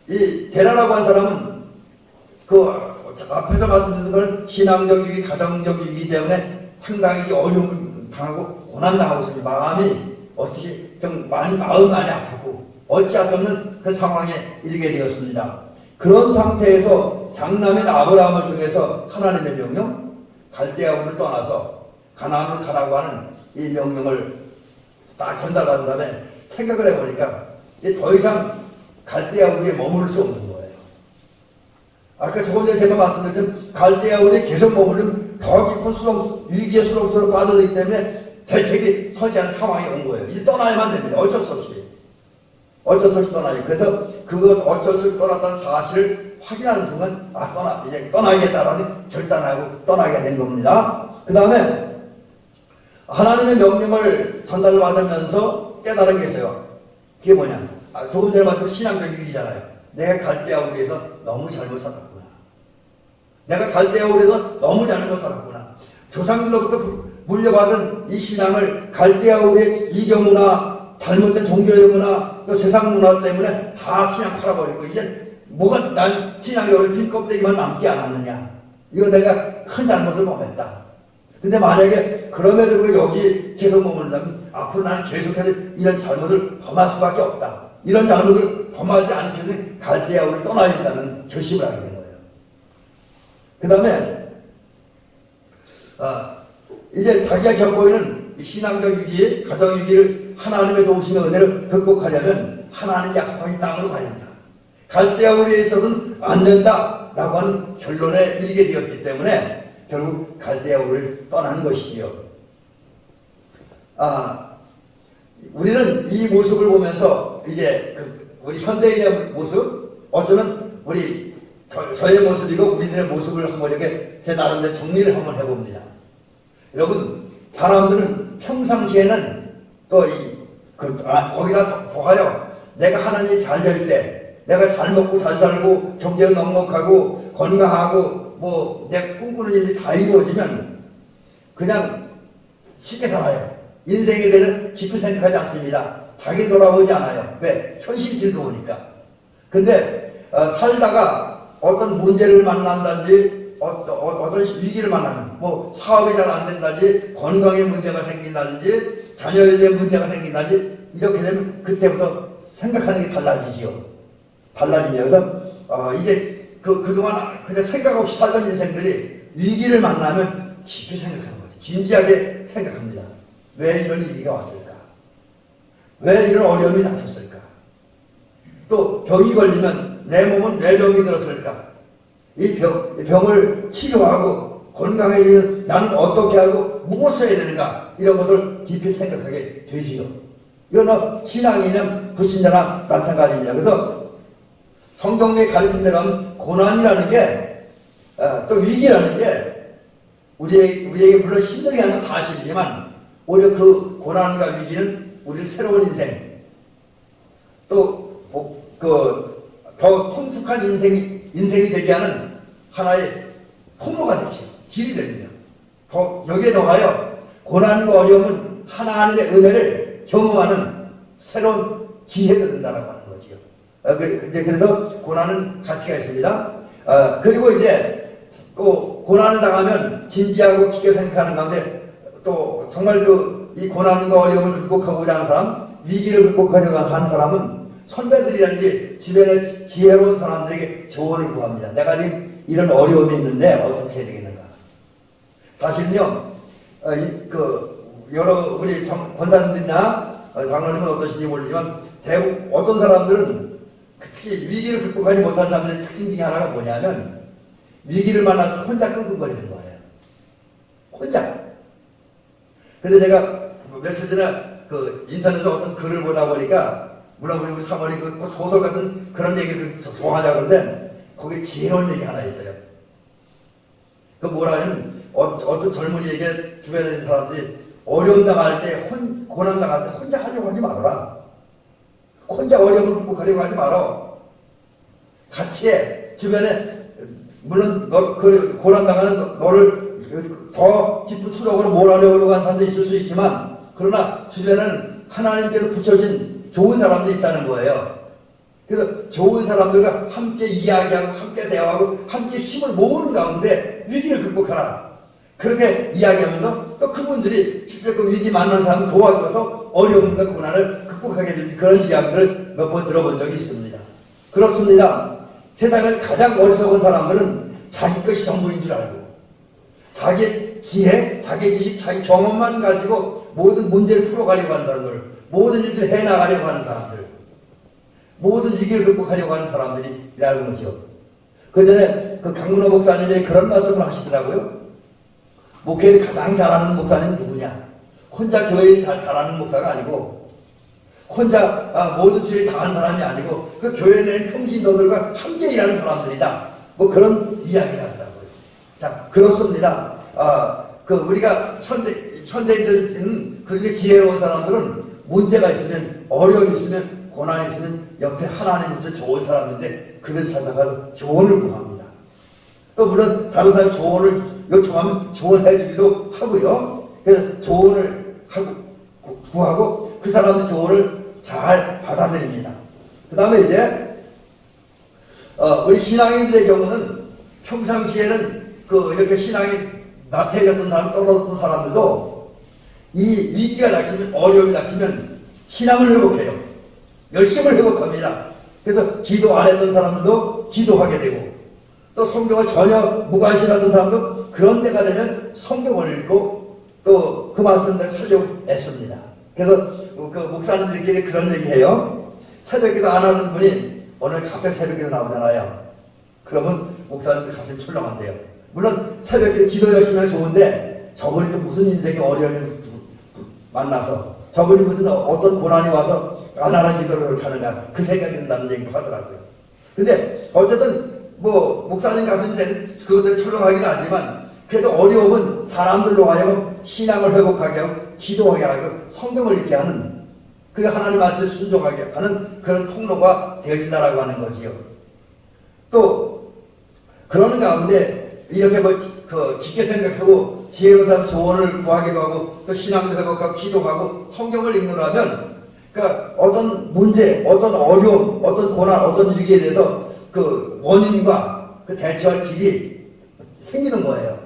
이 데라라고 한 사람은 그 앞에서 말씀드린 건 신앙적이기 가정적이기 때문에 상당히 어려움을 당하고 고난당하고 있습니다. 마음이 어떻게 좀 마음이 아프고 어찌할 수 없는 그 상황에 이르게 되었습니다. 그런 상태에서 장남인 아브라함을 통해서 하나님의 명령, 갈대아우를 떠나서 가나안으로 가라고 하는 이 명령을 딱 전달받은 다음에 생각을 해보니까 이제 더 이상 갈대아우에 머무를 수 없는 거예요. 아까 조금 전에 제가 말씀드렸지만 갈대아우에 계속 머무르면 더 깊은 위기의 수렁수로 빠져들기 때문에 대책이 서지 않은 상황이 온 거예요. 이제 떠나야만 됩니다. 어쩔 수 없이. 어쩔 수 없이 떠나요. 그래서 그것 어쩔 수 없이 떠났다는 사실을 확인하는 순간 이제 떠나야겠다라는 결단하고 떠나게 된 겁니다. 그 다음에 하나님의 명령을 전달받으면서 깨달은 게 있어요. 그게 뭐냐? 조금 전에 말씀 신앙적 위기잖아요. 내가 갈대아우에서 너무 잘못 살았구나. 내가 갈대아우에서 너무 잘못 살았구나. 조상들로부터 물려받은 이 신앙을 갈대아우의 이경문화, 잘못된 종교의 문화, 또 세상 문화 때문에 다 신앙 팔아버리고 이제 뭐가 난 신앙적으로 빈 껍데기만 남지 않았느냐. 이거 내가 큰 잘못을 범했다. 근데 만약에 그럼에도 불구하고 여기 계속 머무른다면 앞으로 나는 계속해서 이런 잘못을 범할 수밖에 없다. 이런 잘못을 범하지 않기 위해서 갈대아우를 떠나야 된다는 결심을 하게 된 거예요. 그 다음에 이제 자기가 겪고 있는 신앙적 위기, 가정 위기를 하나님의 도우심의 은혜를 극복하려면 하나님의 약속하신 땅으로 가야 한다. 갈대아우에 있어서는 안 된다라고 하는 결론에 이르게 되었기 때문에 결국 갈대아우를 떠난 것이지요. 우리는 이 모습을 보면서 이제 우리 현대인의 모습, 어쩌면 저의 모습이고 우리들의 모습을 한번 이렇게 제 나름대로 정리를 한번 해봅니다. 여러분, 사람들은 평상시에는 또 거기다 더하여 내가 하나님이 잘 될 때, 내가 잘 먹고 잘 살고 경제가 넉넉하고 건강하고 내 꿈꾸는 일이 다 이루어지면 그냥 쉽게 살아요. 인생에 대해서 깊이 생각하지 않습니다. 자기 돌아보지 않아요. 왜? 현실이 즐거우니까. 근데 살다가 어떤 문제를 만난다든지 어떤 위기를 만나면 사업이 잘 안 된다든지 건강에 문제가 생긴다든지 자녀에 대한 문제가 생긴다든지 이렇게 되면 그때부터 생각하는 게 달라지지요. 달라지면서 이제 그동안 그냥 생각 없이 살던 인생들이 위기를 만나면 깊이 생각하는 거죠. 진지하게 생각합니다. 왜 이런 위기가 왔을까? 왜 이런 어려움이 닥쳤을까? 또 병이 걸리면 내 몸은 왜 병이 들었을까? 이 병을 치료하고 건강해지면 나는 어떻게 하고 무엇을 해야 되는가? 이런 것을 깊이 생각하게 되지요. 이건 신앙이나 불신자나 마찬가지입니다. 그래서 성경의 가르침대로 하면 고난이라는 게 또 위기라는 게 우리에게 물론 힘들게 하는 건 사실이지만 오히려 그 고난과 위기는 우리 새로운 인생 또 더 성숙한 인생이 되게 하는 하나의 통로가 되죠. 길이 됩니다. 여기에 더하여 고난과 어려움은 하나님의 은혜를 경험하는 새로운 기회가 된다고 하는 거지요. 그래서 고난은 가치가 있습니다. 그리고 이제 또 고난을 당하면 진지하고 깊게 생각하는 가운데 또 정말 이 고난과 어려움을 극복하고자 하는 사람, 위기를 극복하려고 하는 사람은 선배들이라든지 주변에 지혜로운 사람들에게 조언을 구합니다. 내가 지금 이런 어려움이 있는데 어떻게 해야 되겠는가. 사실은요, 여러 우리 권사님들이나 장로님은 어떠신지 모르지만 대부분 어떤 사람들은 특히 위기를 극복하지 못한 사람들의 특징 중에 하나가 뭐냐면 위기를 만나서 혼자 끙끙거리는 거예요. 혼자. 그런데 제가 며칠 전에 인터넷에 어떤 글을 보다 보니까 물론 우리 사모님 소설 같은 그런 얘기를 좋아하자 그러는데 거기에 지혜로운 얘기 하나 있어요. 그 뭐라 하면 어떤 젊은이에게 주변에 있는 사람들이 어려움 당할 때 고난 당할 때 혼자 하려고 하지 말아라. 혼자 어려움을 극복하려고 하지 말아. 같이 해. 주변에 물론 고난 당하는 너를 더 깊은 수렁으로 몰아내려고 하는 사람도 있을 수 있지만 그러나 주변에는 하나님께서 붙여진 좋은 사람들이 있다는 거예요. 그래서 좋은 사람들과 함께 이야기하고 함께 대화하고 함께 힘을 모으는 가운데 위기를 극복하라. 그렇게 이야기하면서 또 그분들이 실제 그 위기 만난 사람을 도와줘서 어려움과 고난을 극복하게 해주는 그런 이야기를 몇 번 들어본 적이 있습니다. 그렇습니다. 세상에 가장 어리석은 사람들은 자기 것이 전부인 줄 알고 자기 지혜, 자기 지식, 자기 경험만 가지고 모든 문제를 풀어가려고 하는 사람들, 모든 일들을 해나가려고 하는 사람들, 모든 위기를 극복하려고 하는 사람들이라는 거죠. 그 전에 그 강문호 목사님이 그런 말씀을 하시더라고요. 목회를 가장 잘하는 목사님은 누구냐? 혼자 교회를 잘하는 목사가 아니고 혼자 모든 주에 다한 사람이 아니고 그 교회 내 평신도들과 함께 일하는 사람들이다. 뭐 그런 이야기를 하더라고요. 자, 그렇습니다. 우리가 현대인들은 그중에 지혜로운 사람들은 문제가 있으면 어려움이 있으면 고난이 있으면 옆에 하나님부터 좋은 사람인데 그를 찾아가서 조언을 구합니다. 또 물론 다른 사람이 조언을 요청하면 조언해 주기도 하고요. 그래서 조언을 구하고 그 사람의 조언을 잘 받아들입니다. 그 다음에 이제 우리 신앙인들의 경우는 평상시에는 이렇게 신앙이 나태해졌던 사람, 떨어졌던 사람들도 이 위기가 닥치면, 어려움이 닥치면 신앙을 회복해요. 열심을 회복합니다. 그래서 기도 안 했던 사람들도 기도하게 되고 또 성경을 전혀 무관심하던 사람도 그런 데가 되면 성경을 읽고 또 그 말씀대로 살려고 애씁니다. 그래서 그 목사님들끼리 그런 얘기해요. 새벽기도 안 하는 분이 오늘 갑자기 새벽기도 나오잖아요. 그러면 목사님들 가슴이 철렁한대요. 물론 새벽기도 기도 열심히 하면 좋은데 저분이 또 무슨 인생의 어려움을 만나서 저분이 무슨 어떤 고난이 와서 안 하는 기도를 하느냐 그 생각이 든다는 얘기도 하더라고요. 근데 어쨌든 목사님 가슴이 그것도 철렁하긴 하지만 그래도 어려움은 사람들로 하여금 신앙을 회복하게 하고 기도하게 하고 성경을 읽게 하는 그게 하나님 말씀을 순종하게 하는 그런 통로가 되어진다라고 하는 거지요. 또 그러는 가운데 이렇게 깊게 생각하고 지혜로운 사람 조언을 구하기도 하고 또 신앙도 회복하고 기도하고 성경을 읽노라면 그러니까 어떤 문제, 어떤 어려움, 어떤 고난, 어떤 위기에 대해서 그 원인과 그 대처할 길이 생기는 거예요.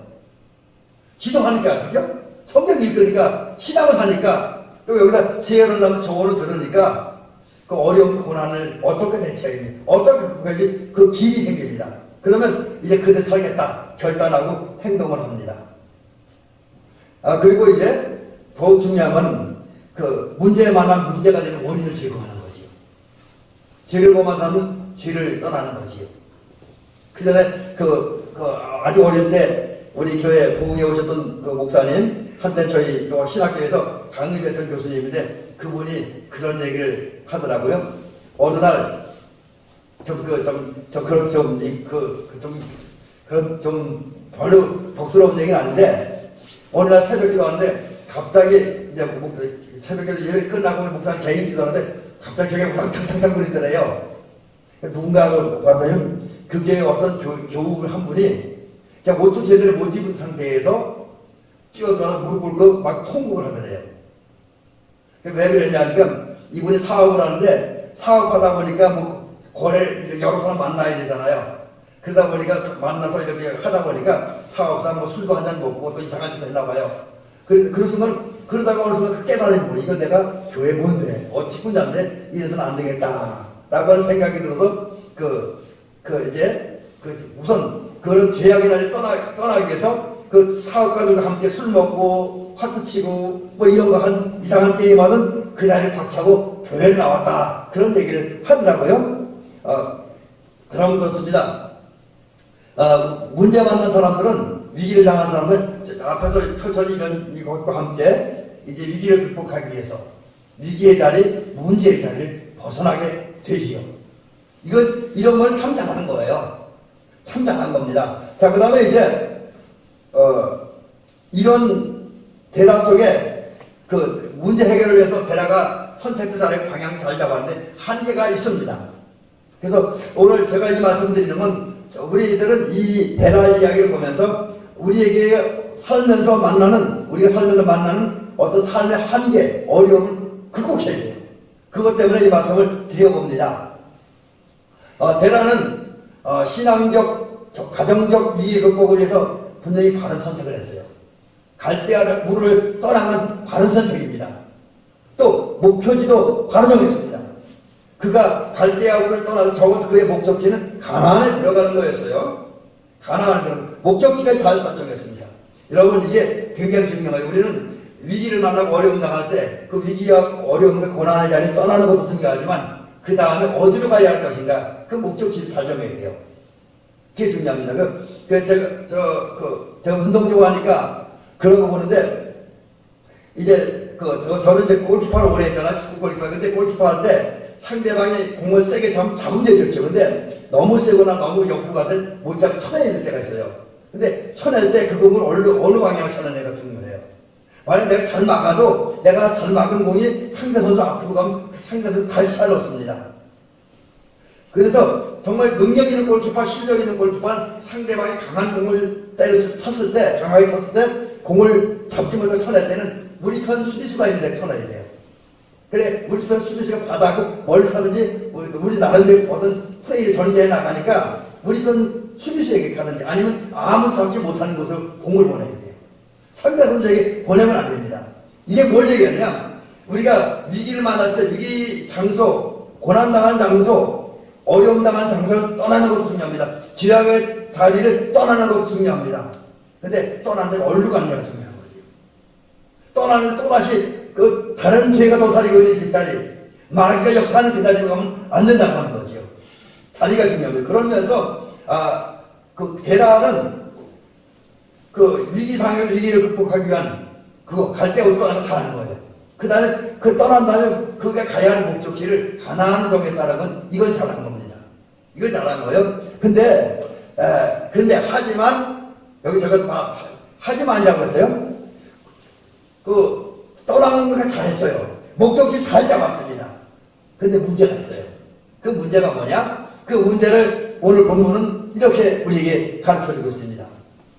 기도하니까, 그죠? 성경 읽으니까, 신앙을 하니까, 또 여기다 지혜로운 사람 조언을 들으니까, 그 어려운 고난을 어떻게 대처해야 되지? 어떻게 극복해야지? 그 길이 생깁니다. 그러면 이제 그대 살겠다. 결단하고 행동을 합니다. 그리고 이제 더욱 중요한 건 문제에 만한 문제가 되는 원인을 제거하는 거지요. 죄를 범한 사람은 죄를 떠나는 거지요. 그 전에 아주 어릴 때 우리 교회 부흥에 오셨던 그 목사님, 한때 저희 또 신학교에서 강의했던 교수님인데 그분이 그런 얘기를 하더라고요. 어느 날 별로 덕스러운 얘기는 아닌데 어느 날 새벽기도 하는데 갑자기 이제 새벽기도 예배 끝나고 목사님 개인 기도하는데 갑자기 벽에 탕탕탕 거리더래요. 누군가를 봤더니 그게 어떤 교우를 한 분이 그냥 옷도 제대로 못 입은 상태에서 뛰어들어서 무릎 꿇고 막 통곡을 하더래요. 왜 그랬냐니까 이분이 사업을 하는데 사업하다 보니까 거래를 여러 사람 만나야 되잖아요. 그러다 보니까 만나서 이렇게 하다 보니까 사업상 술도 한잔 먹고 또 이상한 짓을 했나 봐요. 그 순간 그러다가 어느 순간 깨달은 거예요. 이거 내가 교회 뭔데 어찌 군자인데 이래서는 안 되겠다 라고 하는 생각이 들어서 우선 그런 죄악의 날을 떠나기 위해서 그 사업가들과 함께 술 먹고 화투 치고 이런 거 한 이상한 게임하는 그 날을 박차고 교회를 나왔다. 그런 얘기를 하더라고요. 그럼 그렇습니다. 문제 만난 사람들은 위기를 당한 사람들 앞에서 펼쳐진 이것과 함께 이제 위기를 극복하기 위해서 위기의 자리, 문제의 자리를 벗어나게 되지요. 이런 건 참 잘하는 거예요. 참 잘한 겁니다. 자, 그 다음에 이제, 이런 대화 속에 그 문제 해결을 위해서 대화가 선택도 잘하고 방향이 잘 잡았는데 한계가 있습니다. 그래서 오늘 제가 이 말씀드리는 건 우리들은 이 대화 이야기를 보면서 우리에게 살면서 만나는, 우리가 살면서 만나는 어떤 삶의 한계, 어려움을 극복해야 돼요. 그것 때문에 이 말씀을 드려봅니다. 데라는 신앙적, 가정적 위기 극복을 위해서 분명히 바른 선택을 했어요. 갈대아 우르를 떠나면 바른 선택입니다. 또 목표지도 바로 정했습니다. 그가 갈대아 우르를 떠나서 적어도 그의 목적지는 가나안에 들어가는 거였어요. 가나안에 들어가는 목적지가 잘 설정했습니다. 여러분 이게 굉장히 중요해요. 우리는 위기를 만나고 어려움 당할 때 그 위기와 어려움과 고난의 자리에 떠나는 것도 중요하지만 그 다음에 어디로 가야 할 것인가 그 목적지를 잘 정해야 돼요. 그게 중요합니다. 제가 운동 좋아하니까 그런 거 보는데 이제 저는 이제 골키퍼를 오래 했잖아요. 축구 골키퍼. 근데 골키퍼 할 때 상대방이 공을 세게 잡으면 되겠죠. 근데 너무 세거나 너무 옆으로 갈 때 못 잡고 쳐내야 때가 있어요. 근데 쳐낼 때 그 공을 어느 방향으로 쳐내냐가 중요해요. 만약 내가 잘 막아도 내가 잘 막은 공이 상대 선수 앞으로 가면 그 상대 선수 다시 잘 넣습니다. 그래서 정말 능력 있는 골키퍼, 실력 있는 골키퍼는 상대방이 강한 공을 쳤을 때, 강하게 쳤을 때 공을 잡지 못하고 쳐낼 때는 우리 편 수비수가 있는데 쳐내야 돼요. 그래, 우리 편 수비수가 받아고 멀리 사든지 우리 나름대로 어떤 플레이를 전개해 나가니까 우리 편 수비수에게 가든지 아니면 아무도 잡지 못하는 곳으로 공을 보내야 돼요. 상대 선수에게 보내면 안 됩니다. 이게 뭘 얘기하냐? 우리가 위기를 만났을 때 위기 장소, 고난당한 장소, 어려움 당한 장소를 떠나는 것도 중요합니다. 죄악의 자리를 떠나는 것도 중요합니다. 근데 떠나는데 어디로 가느냐가 중요한 거죠. 떠나는 또다시 그 다른 죄가 도사리고 있는 그 자리, 마귀가 역사하는 그 자리로 가면 안 된다고 하는 거죠. 자리가 중요합니다. 그러면서 그 데라는 그 위기상의 위기를 극복하기 위한 그거 갈대아우르 떠나서 가는 거예요. 그 다음에 그 떠난 다음에 그가 가야 하는 목적지를 가나안 정했다라면 이건 잘한 겁니다. 이건 잘한 거예요. 근데 하지만 여기 제가 하지만이라고 했어요. 그 떠나는 걸 잘했어요. 목적지 잘 잡았습니다. 근데 문제가 있어요. 그 문제가 뭐냐? 그 문제를 오늘 본문은 이렇게 우리에게 가르쳐주고 있습니다.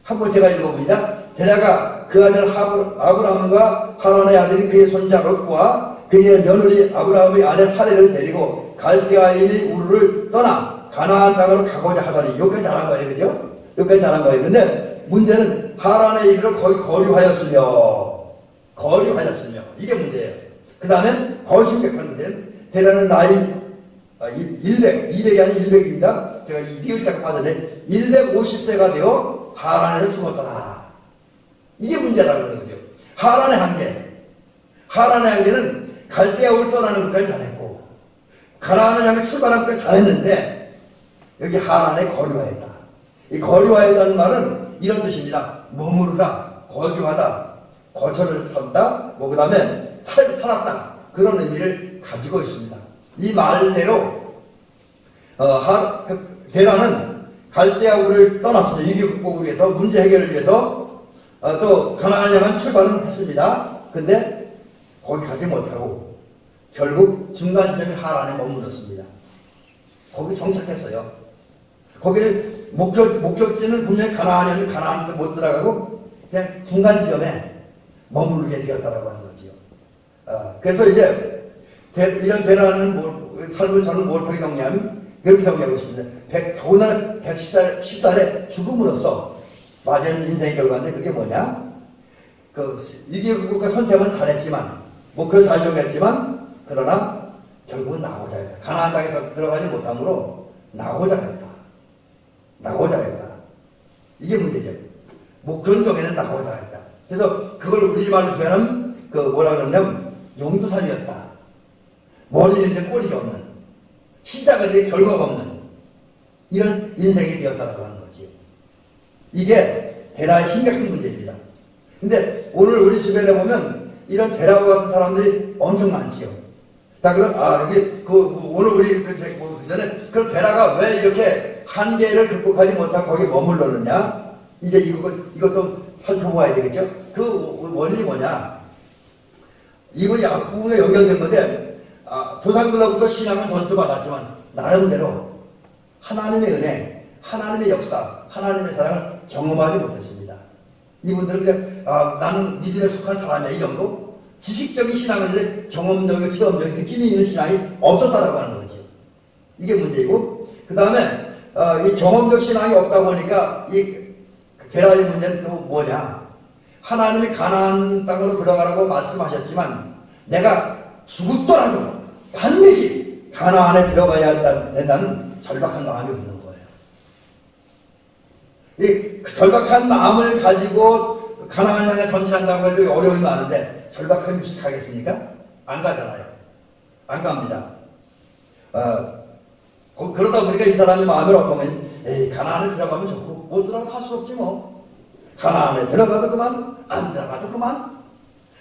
한번 제가 읽어봅니다. 데라가 그 아들 아브라함과 하란의 아들인 그의 손자 롯과 그의 며느리 아브라함의 아내 사레를 데리고 갈대아인의 우르를 떠나 가나안 땅으로 가고자 하더니 여기까지 잘한 거예요. 그죠? 여기까지 잘한 거예요. 근데 문제는 하란에 이르러 거기 거류하였으며 이게 문제예요. 그 다음에 더 심각한 문제는 데라는 나이 200이 아닌 100입니다. 제가 이 비율자가 빠졌네. 150세가 되어 하란에서 죽었더라. 이게 문제라는 거죠. 하란의 한계는 갈대아우르 떠나는 것까지 잘했고 가나안을 향해 출발한 것까지 잘했는데 여기 하란에 거류하였다. 이 거류하였다는 말은 이런 뜻입니다. 머무르다, 거주하다, 거처를 삼다, 그 다음에 살았다. 그런 의미를 가지고 있습니다. 이 말대로 데라는 갈대아우르를 떠났습니다. 위기 극복을 위해서, 문제 해결을 위해서 또 가나안을 향한 출발을 했습니다. 근데 거기 가지 못하고 결국 중간 지점이 하란에 머물렀습니다. 거기 정착했어요. 거기 목적지는 분명히 가나안이었는데 가나안도 못 들어가고 그냥 중간 지점에 머무르게 되었다라고 하는 거지요. 그래서 이제 이런 데라는 삶을 저는 어떻게 정리하면 이렇게 정리하고 있습니다. 더군다나 110살에 죽음으로써 맞은 인생의 결과인데 그게 뭐냐? 그 위기 극복과 선택은 잘했지만 목표 잘 정했지만 그러나 결국은 나고자 했다. 가나안 땅에 들어가지 못함으로 나고자 했다. 이게 문제죠. 목표는 정해는 나고자 했다. 그래서 그걸 우리말로 표현하면 뭐라 그러냐면 용두산이었다. 머리 있는데 꼬리가 없는, 시작을 내 결과가 없는 이런 인생이 되었다고 하는 거지. 이게 데라의 심각한 문제입니다. 근데 오늘 우리 주변에 보면 이런 데라와 같은 사람들이 엄청 많지요. 자, 그럼 여기 오늘 우리 그 전에 그 데라가 왜 이렇게 한계를 극복하지 못하고 거기 머물렀느냐? 이제 이것도 살펴봐야 되겠죠. 그 원인이 뭐냐? 이분이 앞부분에 연결된 건데. 조상들로부터 신앙을 전수받았지만 나름대로 하나님의 은혜, 하나님의 역사, 하나님의 사랑을 경험하지 못했습니다. 이분들은 그냥 나는 믿음에 속한 사람이야 이 정도? 지식적인 신앙을 경험적이고 체험적인 느낌이 있는 신앙이 없었다라고 하는 거죠. 이게 문제이고 그 다음에 이 경험적 신앙이 없다 보니까 이 게라의 문제는 또 뭐냐? 하나님이 가나안 땅으로 들어가라고 말씀하셨지만 내가 죽었더라도 반드시 가나안에 들어가야 된다는 절박한 마음이 없는 거예요. 이 절박한 마음을 가지고 가나안 향해 전진한다고 해도 어려움이 많은데 절박함이 가겠습니까? 안 가잖아요. 안 갑니다. 그러다 보니까 이 사람이 마음을 어떠면 에이 가나안에 들어가면 좋고 못 들어가도 할 수 없지 뭐. 가나안에 들어가도 그만 안 들어가도 그만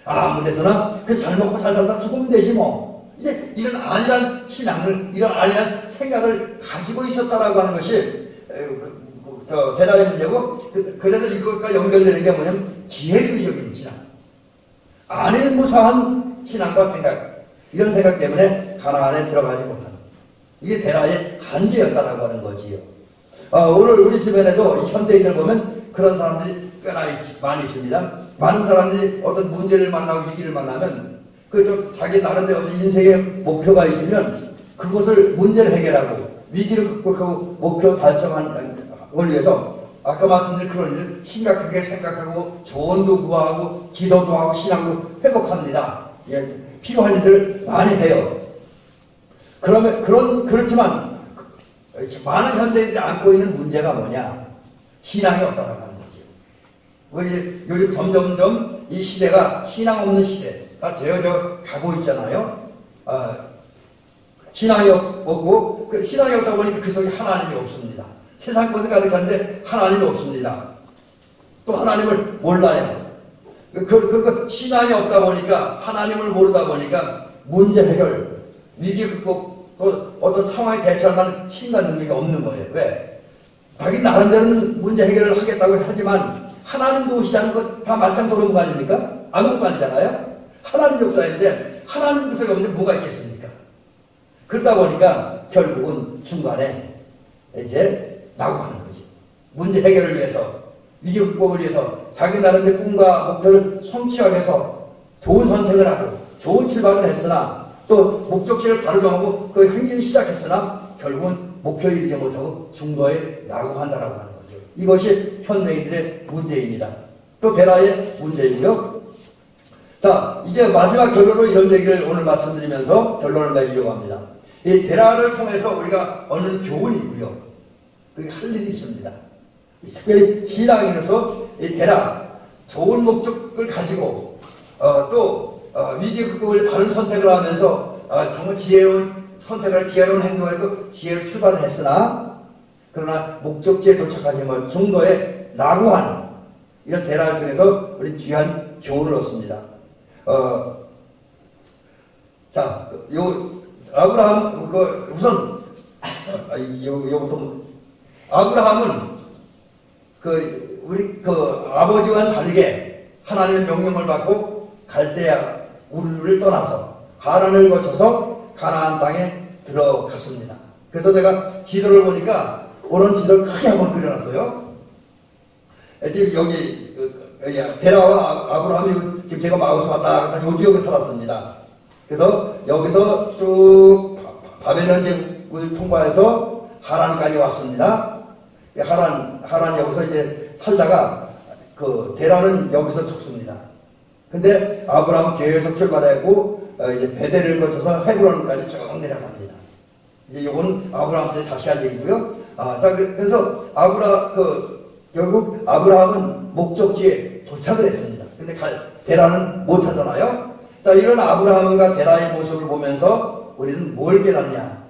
아무 데서나 잘 먹고 잘 살다 죽으면 되지 뭐. 이제 이런 안일한 신앙을 이런 안일한 생각을 가지고 있었다라고 하는 것이 게라의 문제고 그래서 이것과 연결되는 게 뭐냐면 기회주의적인 신앙 안일 무사한 신앙과 생각 이런 생각 때문에 가나안에 들어가지 못하는 이게 게라의 한계였다라고 하는 거지요. 오늘 우리 주변에도 현대인들 보면 그런 사람들이 꽤나 많이 있습니다. 많은 사람들이 어떤 문제를 만나고 위기를 만나면 자기 나름대로 인생의 목표가 있으면 그것을 문제를 해결하고 위기를 극복하고 목표 달성하는 걸 위해서 아까 말씀드린 그런 일을 심각하게 생각하고 조언도 구하고 기도도 하고 신앙도 회복합니다. 예, 필요한 일들을 많이 해요. 그렇지만 많은 현대인들이 안고 있는 문제가 뭐냐? 신앙이 없다라고 하는 거죠. 요즘 점점점 이 시대가 신앙 없는 시대가 되어져 가고 있잖아요. 신앙이 없고 신앙이 없다 보니까 그 속에 하나님이 없습니다. 세상 것을 가득한데 하나님이 없습니다. 또 하나님을 몰라요. 신앙이 없다 보니까 하나님을 모르다 보니까 문제 해결, 위기 극복, 또 어떤 상황에 대처할 만한 신과 능력이 없는 거예요. 왜? 자기 나름대로는 문제 해결을 하겠다고 하지만 하나님 도우시자는 것 다 말짱 도는 거 아닙니까? 아무것도 아니잖아요. 하나님 역사인데 하나님 구석이 없는데 뭐가 있겠습니까? 그러다 보니까 결국은 중간에 이제 나고 하는 거지. 문제 해결을 위해서 위기 극복을 위해서 자기 나름대로 꿈과 목표를 성취하기 위해서 좋은 선택을 하고 좋은 출발을 했으나 또 목적지를 바로 정하고 그 행진을 시작했으나 결국은 목표에 이르지 못하고 중도에 낙오한다라고 하는 거죠. 이것이 현대인들의 문제입니다. 또 게라의 문제이고요. 자, 이제 마지막 결론으로 이런 얘기를 오늘 말씀드리면서 결론을 내리려고 합니다. 이 게라를 통해서 우리가 얻는 교훈이 있고요. 그게 할 일이 있습니다. 특별히 신앙인으로서 이 게라 좋은 목적을 가지고 위기 극복을 바른 선택을 하면서 정말 지혜로운 선택을 지혜로운 행동을 하고 지혜로 출발을 했으나 그러나 목적지에 도착하지만 중도에 낙오한 이런 게라를 통해서 우리 귀한 교훈을 얻습니다. 자, 아브라함 우선 요부터 아브라함은 우리 아버지와는 다르게 하나님의 명령을 받고 갈대아 우르를 떠나서 하란을 거쳐서 가나안 땅에 들어갔습니다. 그래서 제가 지도를 보니까 오른 지도를 크게 한번 그려놨어요. 지금 여기 게라와 아브라함이 지금 제가 마우스 왔다 갔다 요 지역에 살았습니다. 그래서 여기서 쭉 바벨론 제국을 통과해서 하란까지 왔습니다. 하란 여기서 이제 살다가 데라는 여기서 죽습니다. 근데 아브라함은 계속 출발했고 이제 베델을 거쳐서 헤브론까지 쭉 내려갑니다. 이제 요건 아브라함 때 다시 할 얘기고요. 자, 그래서 결국 아브라함은 목적지에 도착을 했습니다. 근데 데라는 못 하잖아요. 자, 이런 아브라함과 데라의 모습을 보면서 우리는 뭘 깨닫냐?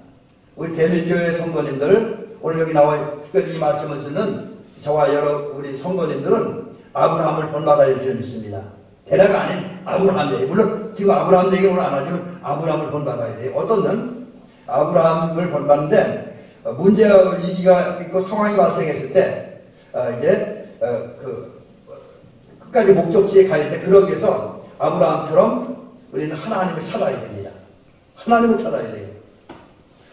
우리 대미교회 성도님들, 오늘 여기 나와 특별히 이 말씀을 듣는 저와 여러 우리 성도님들은 아브라함을 본받아야 될 줄 믿습니다. 데라가 아닌 아브라함이에요. 물론 지금 아브라함 얘기는 오늘 안 하지만 아브라함을 본받아야 돼요. 어떤 는 아브라함을 본받는데 문제와 위기가 있고 상황이 발생했을 때 이제 끝까지 목적지에 가야 돼. 그러기 위해서 아브라함처럼 우리는 하나님을 찾아야 됩니다. 하나님을 찾아야 돼요.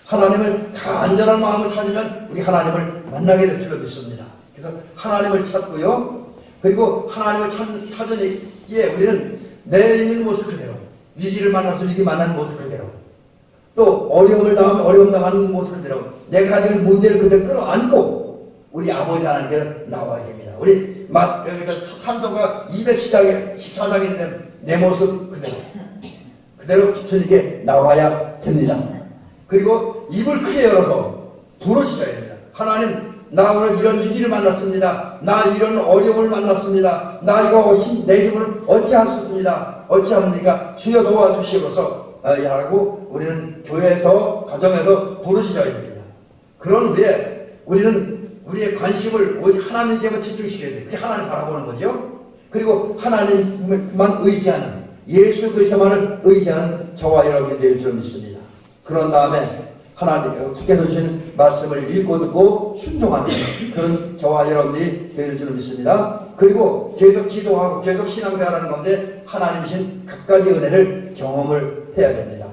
하나님을 간절한 마음을 찾으면 우리 하나님을 만나게 될 줄로 믿습니다. 그래서 하나님을 찾고요. 그리고 하나님을 찾으니에 우리는 내 있는 모습 그대로, 위기를 만나서 위기 만나는 모습 그대로, 또 어려움을 당하면 어려움 당하는 모습 그대로, 내가 가진 문제를 그대로 끌어안고 우리 아버지 하나님께 나와야 됩니다. 우리 여기서 찬송가 214장인데 내 모습 그대로 주님께 나와야 됩니다. 그리고 입을 크게 열어서 부르짖어야 됩니다. 하나님, 나 오늘 이런 위기를 만났습니다. 나 이런 어려움을 만났습니다. 나 이거 내 힘을 어찌하셨습니다. 어찌합니까? 주여 도와주시옵소서 하고 우리는 교회에서 가정에서 부르짖어야 됩니다. 그런 후에 우리는 우리의 관심을 오직 하나님께만 집중시켜야 돼요. 그게 하나님 바라보는 거죠. 그리고 하나님만 의지하는, 예수 그리스도만을 의지하는 저와 여러분이 될 줄 믿습니다. 그런 다음에 하나님 주께서 주신 말씀을 읽고 듣고 순종하는 그런 저와 여러분들이 될 줄 믿습니다. 그리고 계속 기도하고 계속 신앙생활하는 가운데 하나님이신 각각의 은혜를 경험을 해야 됩니다.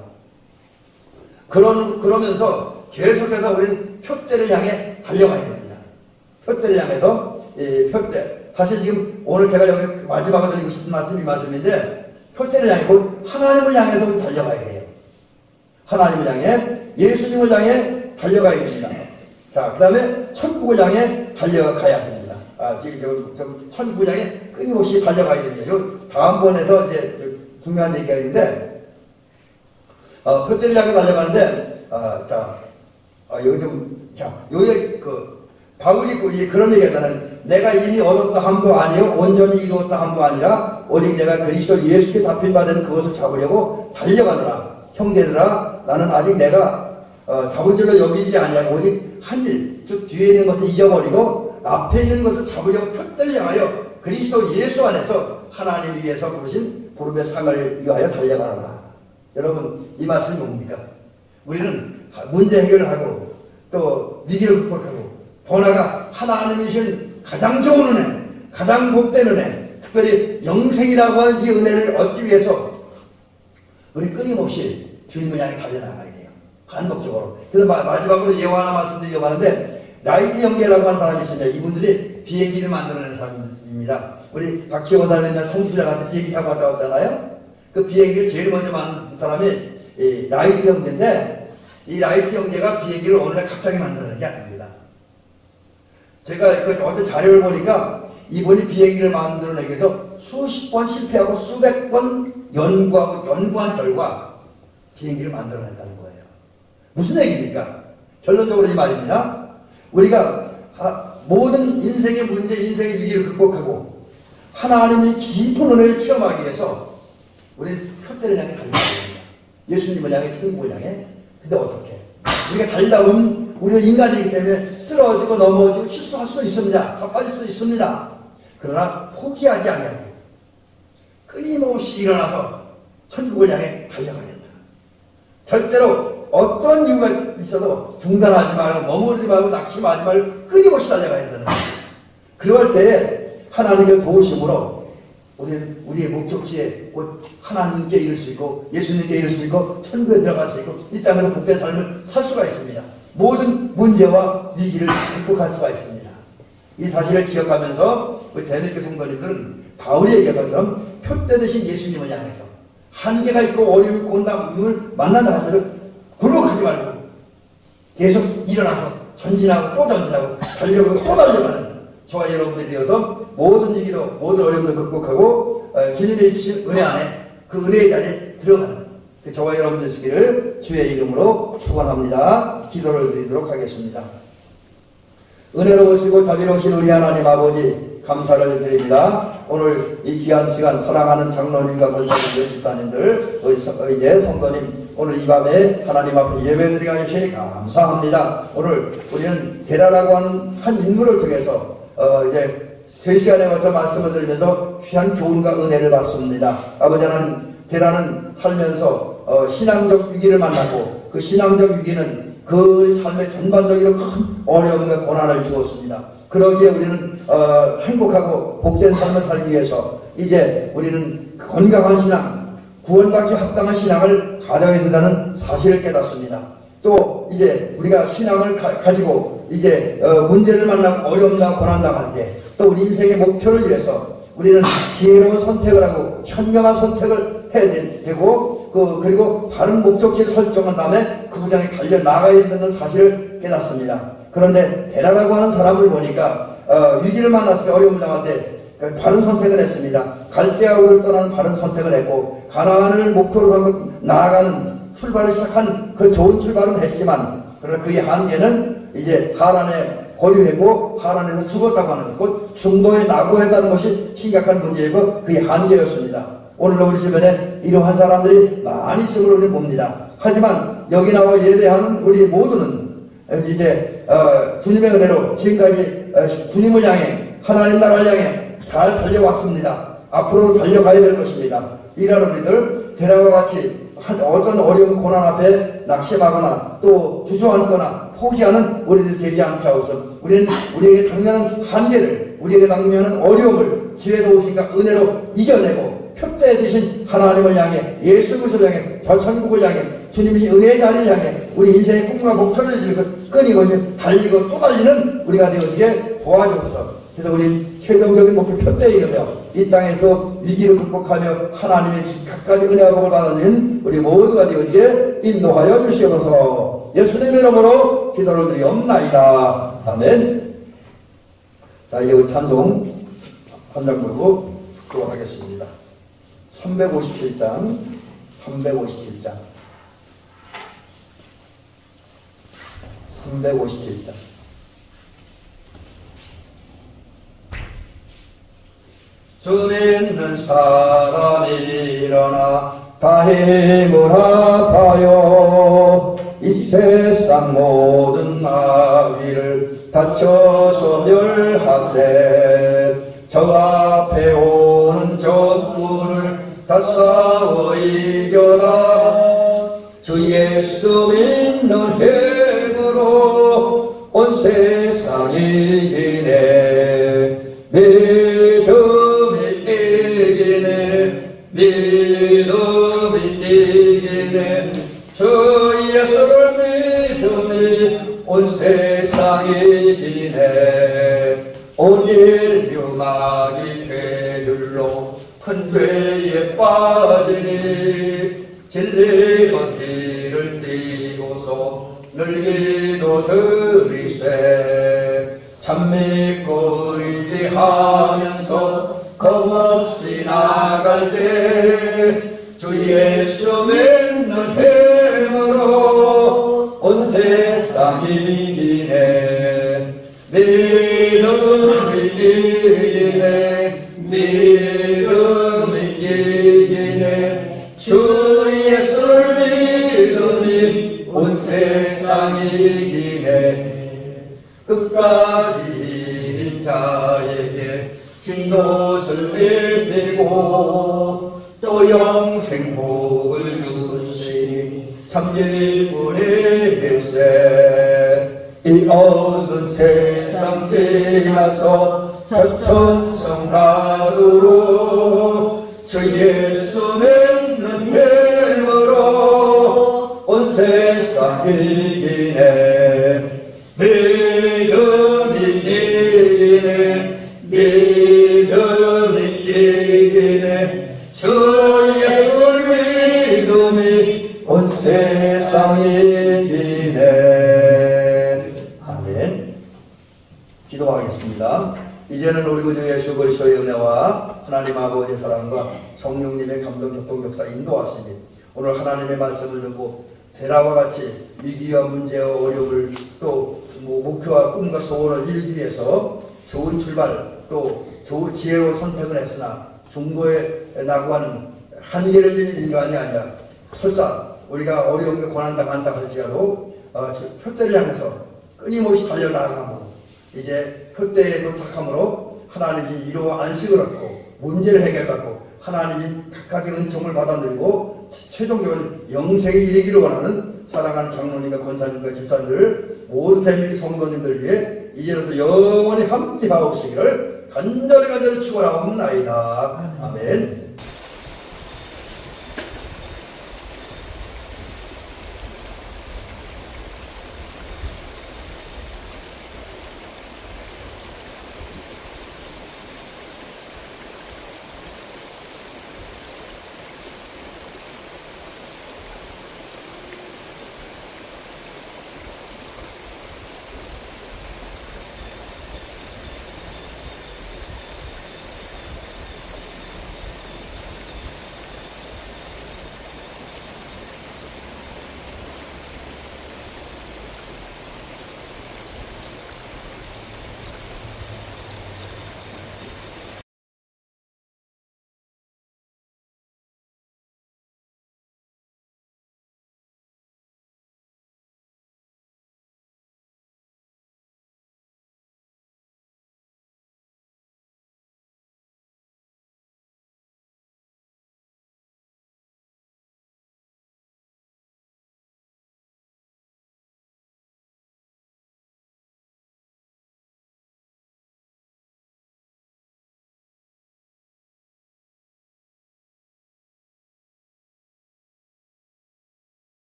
그러면서 계속해서 우리는 표대를 향해 달려가야 됩니다. 표대를 향해서 표대. 사실 지금 오늘 제가 여기 마지막으로 드리고 싶은 말씀이 이 말씀인데, 표대를 향해 곧 하나님을 향해서 달려가야 해요. 하나님을 향해, 예수님을 향해 달려가야 됩니다. 자, 그 다음에 천국을 향해 달려가야 됩니다. 지금 천국을 향해 끊임없이 달려가야 됩니다. 다음번에서 이제 중요한 얘기가 있는데, 표대를 향해 달려가는데, 여기 바울이 그런 얘기하잖아요. 내가 이미 얻었다 함도 아니요 온전히 이루었다 함도 아니라 오직 내가 그리스도 예수께 잡힌 바 되는 그것을 잡으려고 달려가노라. 형제들아, 나는 아직 내가 잡은 줄로 여기지 아니하고 오직 한 일, 즉 뒤에 있는 것을 잊어버리고 앞에 있는 것을 잡으려고 표대를 향하여 그리스도 예수 안에서 하나님 위해서 부르신 부름의 상을 위하여 달려가노라. 여러분, 이 말씀이 뭡니까? 우리는 문제 해결을 하고 또 위기를 극복하고 더 나아가 하나님이신 가장 좋은 은혜, 가장 복된 은혜, 특별히 영생이라고 하는 이 은혜를 얻기 위해서 우리 끊임없이 주님을 향해 달려나가야 돼요. 반복적으로. 그래서 마지막으로 예화 하나 말씀드리려고 하는데, 라이트 형제라고 하는 사람이 있습니다. 이분들이 비행기를 만들어내는 사람입니다. 우리 박지원 사람이 성주장한테 비행기 타고 갔다 왔잖아요. 그 비행기를 제일 먼저 만든 사람이 라이트 형제인데, 이 라이트 형제가 비행기를 어느 날 갑자기 만들어낸 게 아닙니다. 제가 어제 자료를 보니까 이분이 비행기를 만들어내기 위해서 수십 번 실패하고 수백 번 연구한 결과 비행기를 만들어냈다는 거예요. 무슨 얘기입니까? 결론적으로 이 말입니다. 우리가 모든 인생의 문제, 인생의 위기를 극복하고 하나님의 깊은 은혜를 체험하기 위해서 우리는 표대를 향해 달려야 됩니다. 예수님을 향해, 천국을 향해. 근데 어떻게? 우리가 달리다 보면 우리가 인간이기 때문에 쓰러지고 넘어지고 실수할 수 있습니다. 자빠질 수 있습니다. 그러나 포기하지 않아요. 끊임없이 일어나서 천국을 향해 달려가야 된다. 절대로 어떤 이유가 있어도 중단하지 말고 머무르지 말고 낙심하지 말고 끊임없이 달려가야 된다. 그럴 때에 하나님의 도우심으로 우리의 목적지에 곧 하나님께 이를 수 있고 예수님께 이를 수 있고 천국에 들어갈 수 있고 이 땅에서 복된 삶을 살 수가 있습니다. 모든 문제와 위기를 극복할 수가 있습니다. 이 사실을 기억하면서 우리 대한민국 성도님들은 바울이 얘기한 것처럼 표대 대신 예수님을 향해서 한계가 있고 어려움이 있고 온다음을 만난다 하더라도 굴복하지 말고 계속 일어나서 전진하고 또 전진하고 달려가고 또 달려가는 저와 여러분들이 되어서 모든 위기로 모든 어려움을 극복하고 주님이 주신 은혜 안에 그 은혜의 자리에 들어가는 저와 여러분들 되시기를 주의 이름으로 축원합니다. 기도를 드리도록 하겠습니다. 은혜로우시고 자비로우신 우리 하나님 아버지 감사를 드립니다. 오늘 이 귀한 시간 사랑하는 장로님과 권사님들, 집사님들, 이제 성도님 오늘 이 밤에 하나님 앞에 예배드리게 하시니 감사합니다. 오늘 우리는 데라라고 하는 한 인물을 통해서 이제 3시간에 걸쳐 말씀을 들으면서 귀한 교훈과 은혜를 받습니다. 아버지 하나님, 데라는 살면서 신앙적 위기를 만나고 그 신앙적 위기는 그 삶의 전반적으로 큰 어려움과 고난을 주었습니다. 그러기에 우리는 행복하고 복된 삶을 살기 위해서 이제 우리는 건강한 신앙, 구원받기 합당한 신앙을 가져야 된다는 사실을 깨닫습니다. 또 이제 우리가 신앙을 가지고 이제 문제를 만나고 어려움과 고난당할 때 또 또 우리 인생의 목표를 위해서 우리는 지혜로운 선택을 하고 현명한 선택을 해야 되고 그리고 바른 목적지를 설정한 다음에 그 부장에 달려 나가야 된다는 사실을 깨닫습니다. 그런데 베라라고 하는 사람을 보니까 위기를 만났을 때 어려움을 당할 때 바른 선택을 했습니다. 갈대아우를 떠나는 바른 선택을 했고 가나안을 목표로 하고 나아가는 출발을 시작한 그 좋은 출발은 했지만 그러나 그의 한계는 이제 하란에 고립했고 하란에서 죽었다고 하는 곧 중도에 낙오했다는 것이 심각한 문제이고 그의 한계였습니다. 오늘도 우리 주변에 이러한 사람들이 많이 있음을 우리는 봅니다. 하지만 여기 나와 예배하는 우리 모두는 이제 주님의 은혜로 지금까지 주님을 향해 하나님 나라를 향해 잘 달려왔습니다. 앞으로도 달려가야 될 것입니다. 이런 우리들 대라와 같이 어떤 어려운 고난 앞에 낙심하거나 또 주저앉거나 포기하는 우리들 되지 않게 하옵소서. 우리는 우리에게 당면한 한계를 우리에게 당면한 어려움을 주의 도우심과 은혜로 이겨내고 표대에 드신 하나님을 향해 예수 그리스도를 향해 저 천국을 향해 주님이 은혜의 자리를 향해 우리 인생의 꿈과 목표를 위해서 끊임없이 달리고 또 달리는 우리가 되어지게 도와주옵소서. 그래서 우리 최종적인 목표 표대에 이르며 이 땅에서 위기를 극복하며 하나님의 각가지 은혜와 복을 받는 우리 모두가 되어지게 인도하여 주시옵소서. 예수님의 이름으로 기도를 드리옵나이다. 아멘. 자, 이제 우리 찬송 한 장 부르고 축도록 하겠습니다. 357장 357장 357장 주 믿는 사람이 일어나 다 힘을 합하여 이 세상 모든 마귀를 다쳐서 멸하세. 저 앞에 오는 적군을 다 싸워 이겨라. 주 예수 믿는 힘으로 온 세상이 이기네. 믿음이 이기네. 믿음이 이기네. 주 예수를 믿음이 온 세상이 이기네. 온 인류 마귀 죄들로 큰 죄에 빠지니 진리의 길을 띄고서 늘기도 들이세. 참 믿고 의지하면서 겁없이 나갈 때 주 예수 믿는 힘으로 온 세상 이기네. 믿음이 이기네. 믿음이 이기네. 주 예수를 믿으니 온 세상 이기네. 끝까지 이긴 자에게 흰 옷을 입히고 또 영생 복을 주시니 참 일꾼의 일세. 이 어두운 세상 지나서 저 천성 가도록 주 예수 믿는 힘으로 온 세상 이기네. 믿음이 이기네. 믿음이 이기네. 주 예수를 믿음이 온 세상 이기네. 아멘. 기도하겠습니다. 이제는 우리 구주 예수 그리스도의 은혜와 하나님 아버지의 사랑과 성령님의 감동, 교통, 역사 인도하시니 오늘 하나님의 말씀을 듣고 대라와 같이 위기와 문제와 어려움을 또 목표와 꿈과 소원을 이루기 위해서 좋은 출발 또 좋은 지혜로운 선택을 했으나 중도에 낙오하는 한계를 인정하니 아니라 설사 우리가 어려움과 고난당한다 할지라도 표대를 향해서 끊임없이 달려나가고 이제 표대에 도착함으로 하나님이 이루어 안식을 얻고 문제를 해결받고 하나님이 각각의 은총을 받아 누리고 최종적으로 영생에 이르기를 원하는 사랑하는 장로님과 권사님과 집사님들 모든 대민의 성도님들 위해 이제부터 영원히 함께 하옵시기를 간절히 축원하옵나이다. 아멘.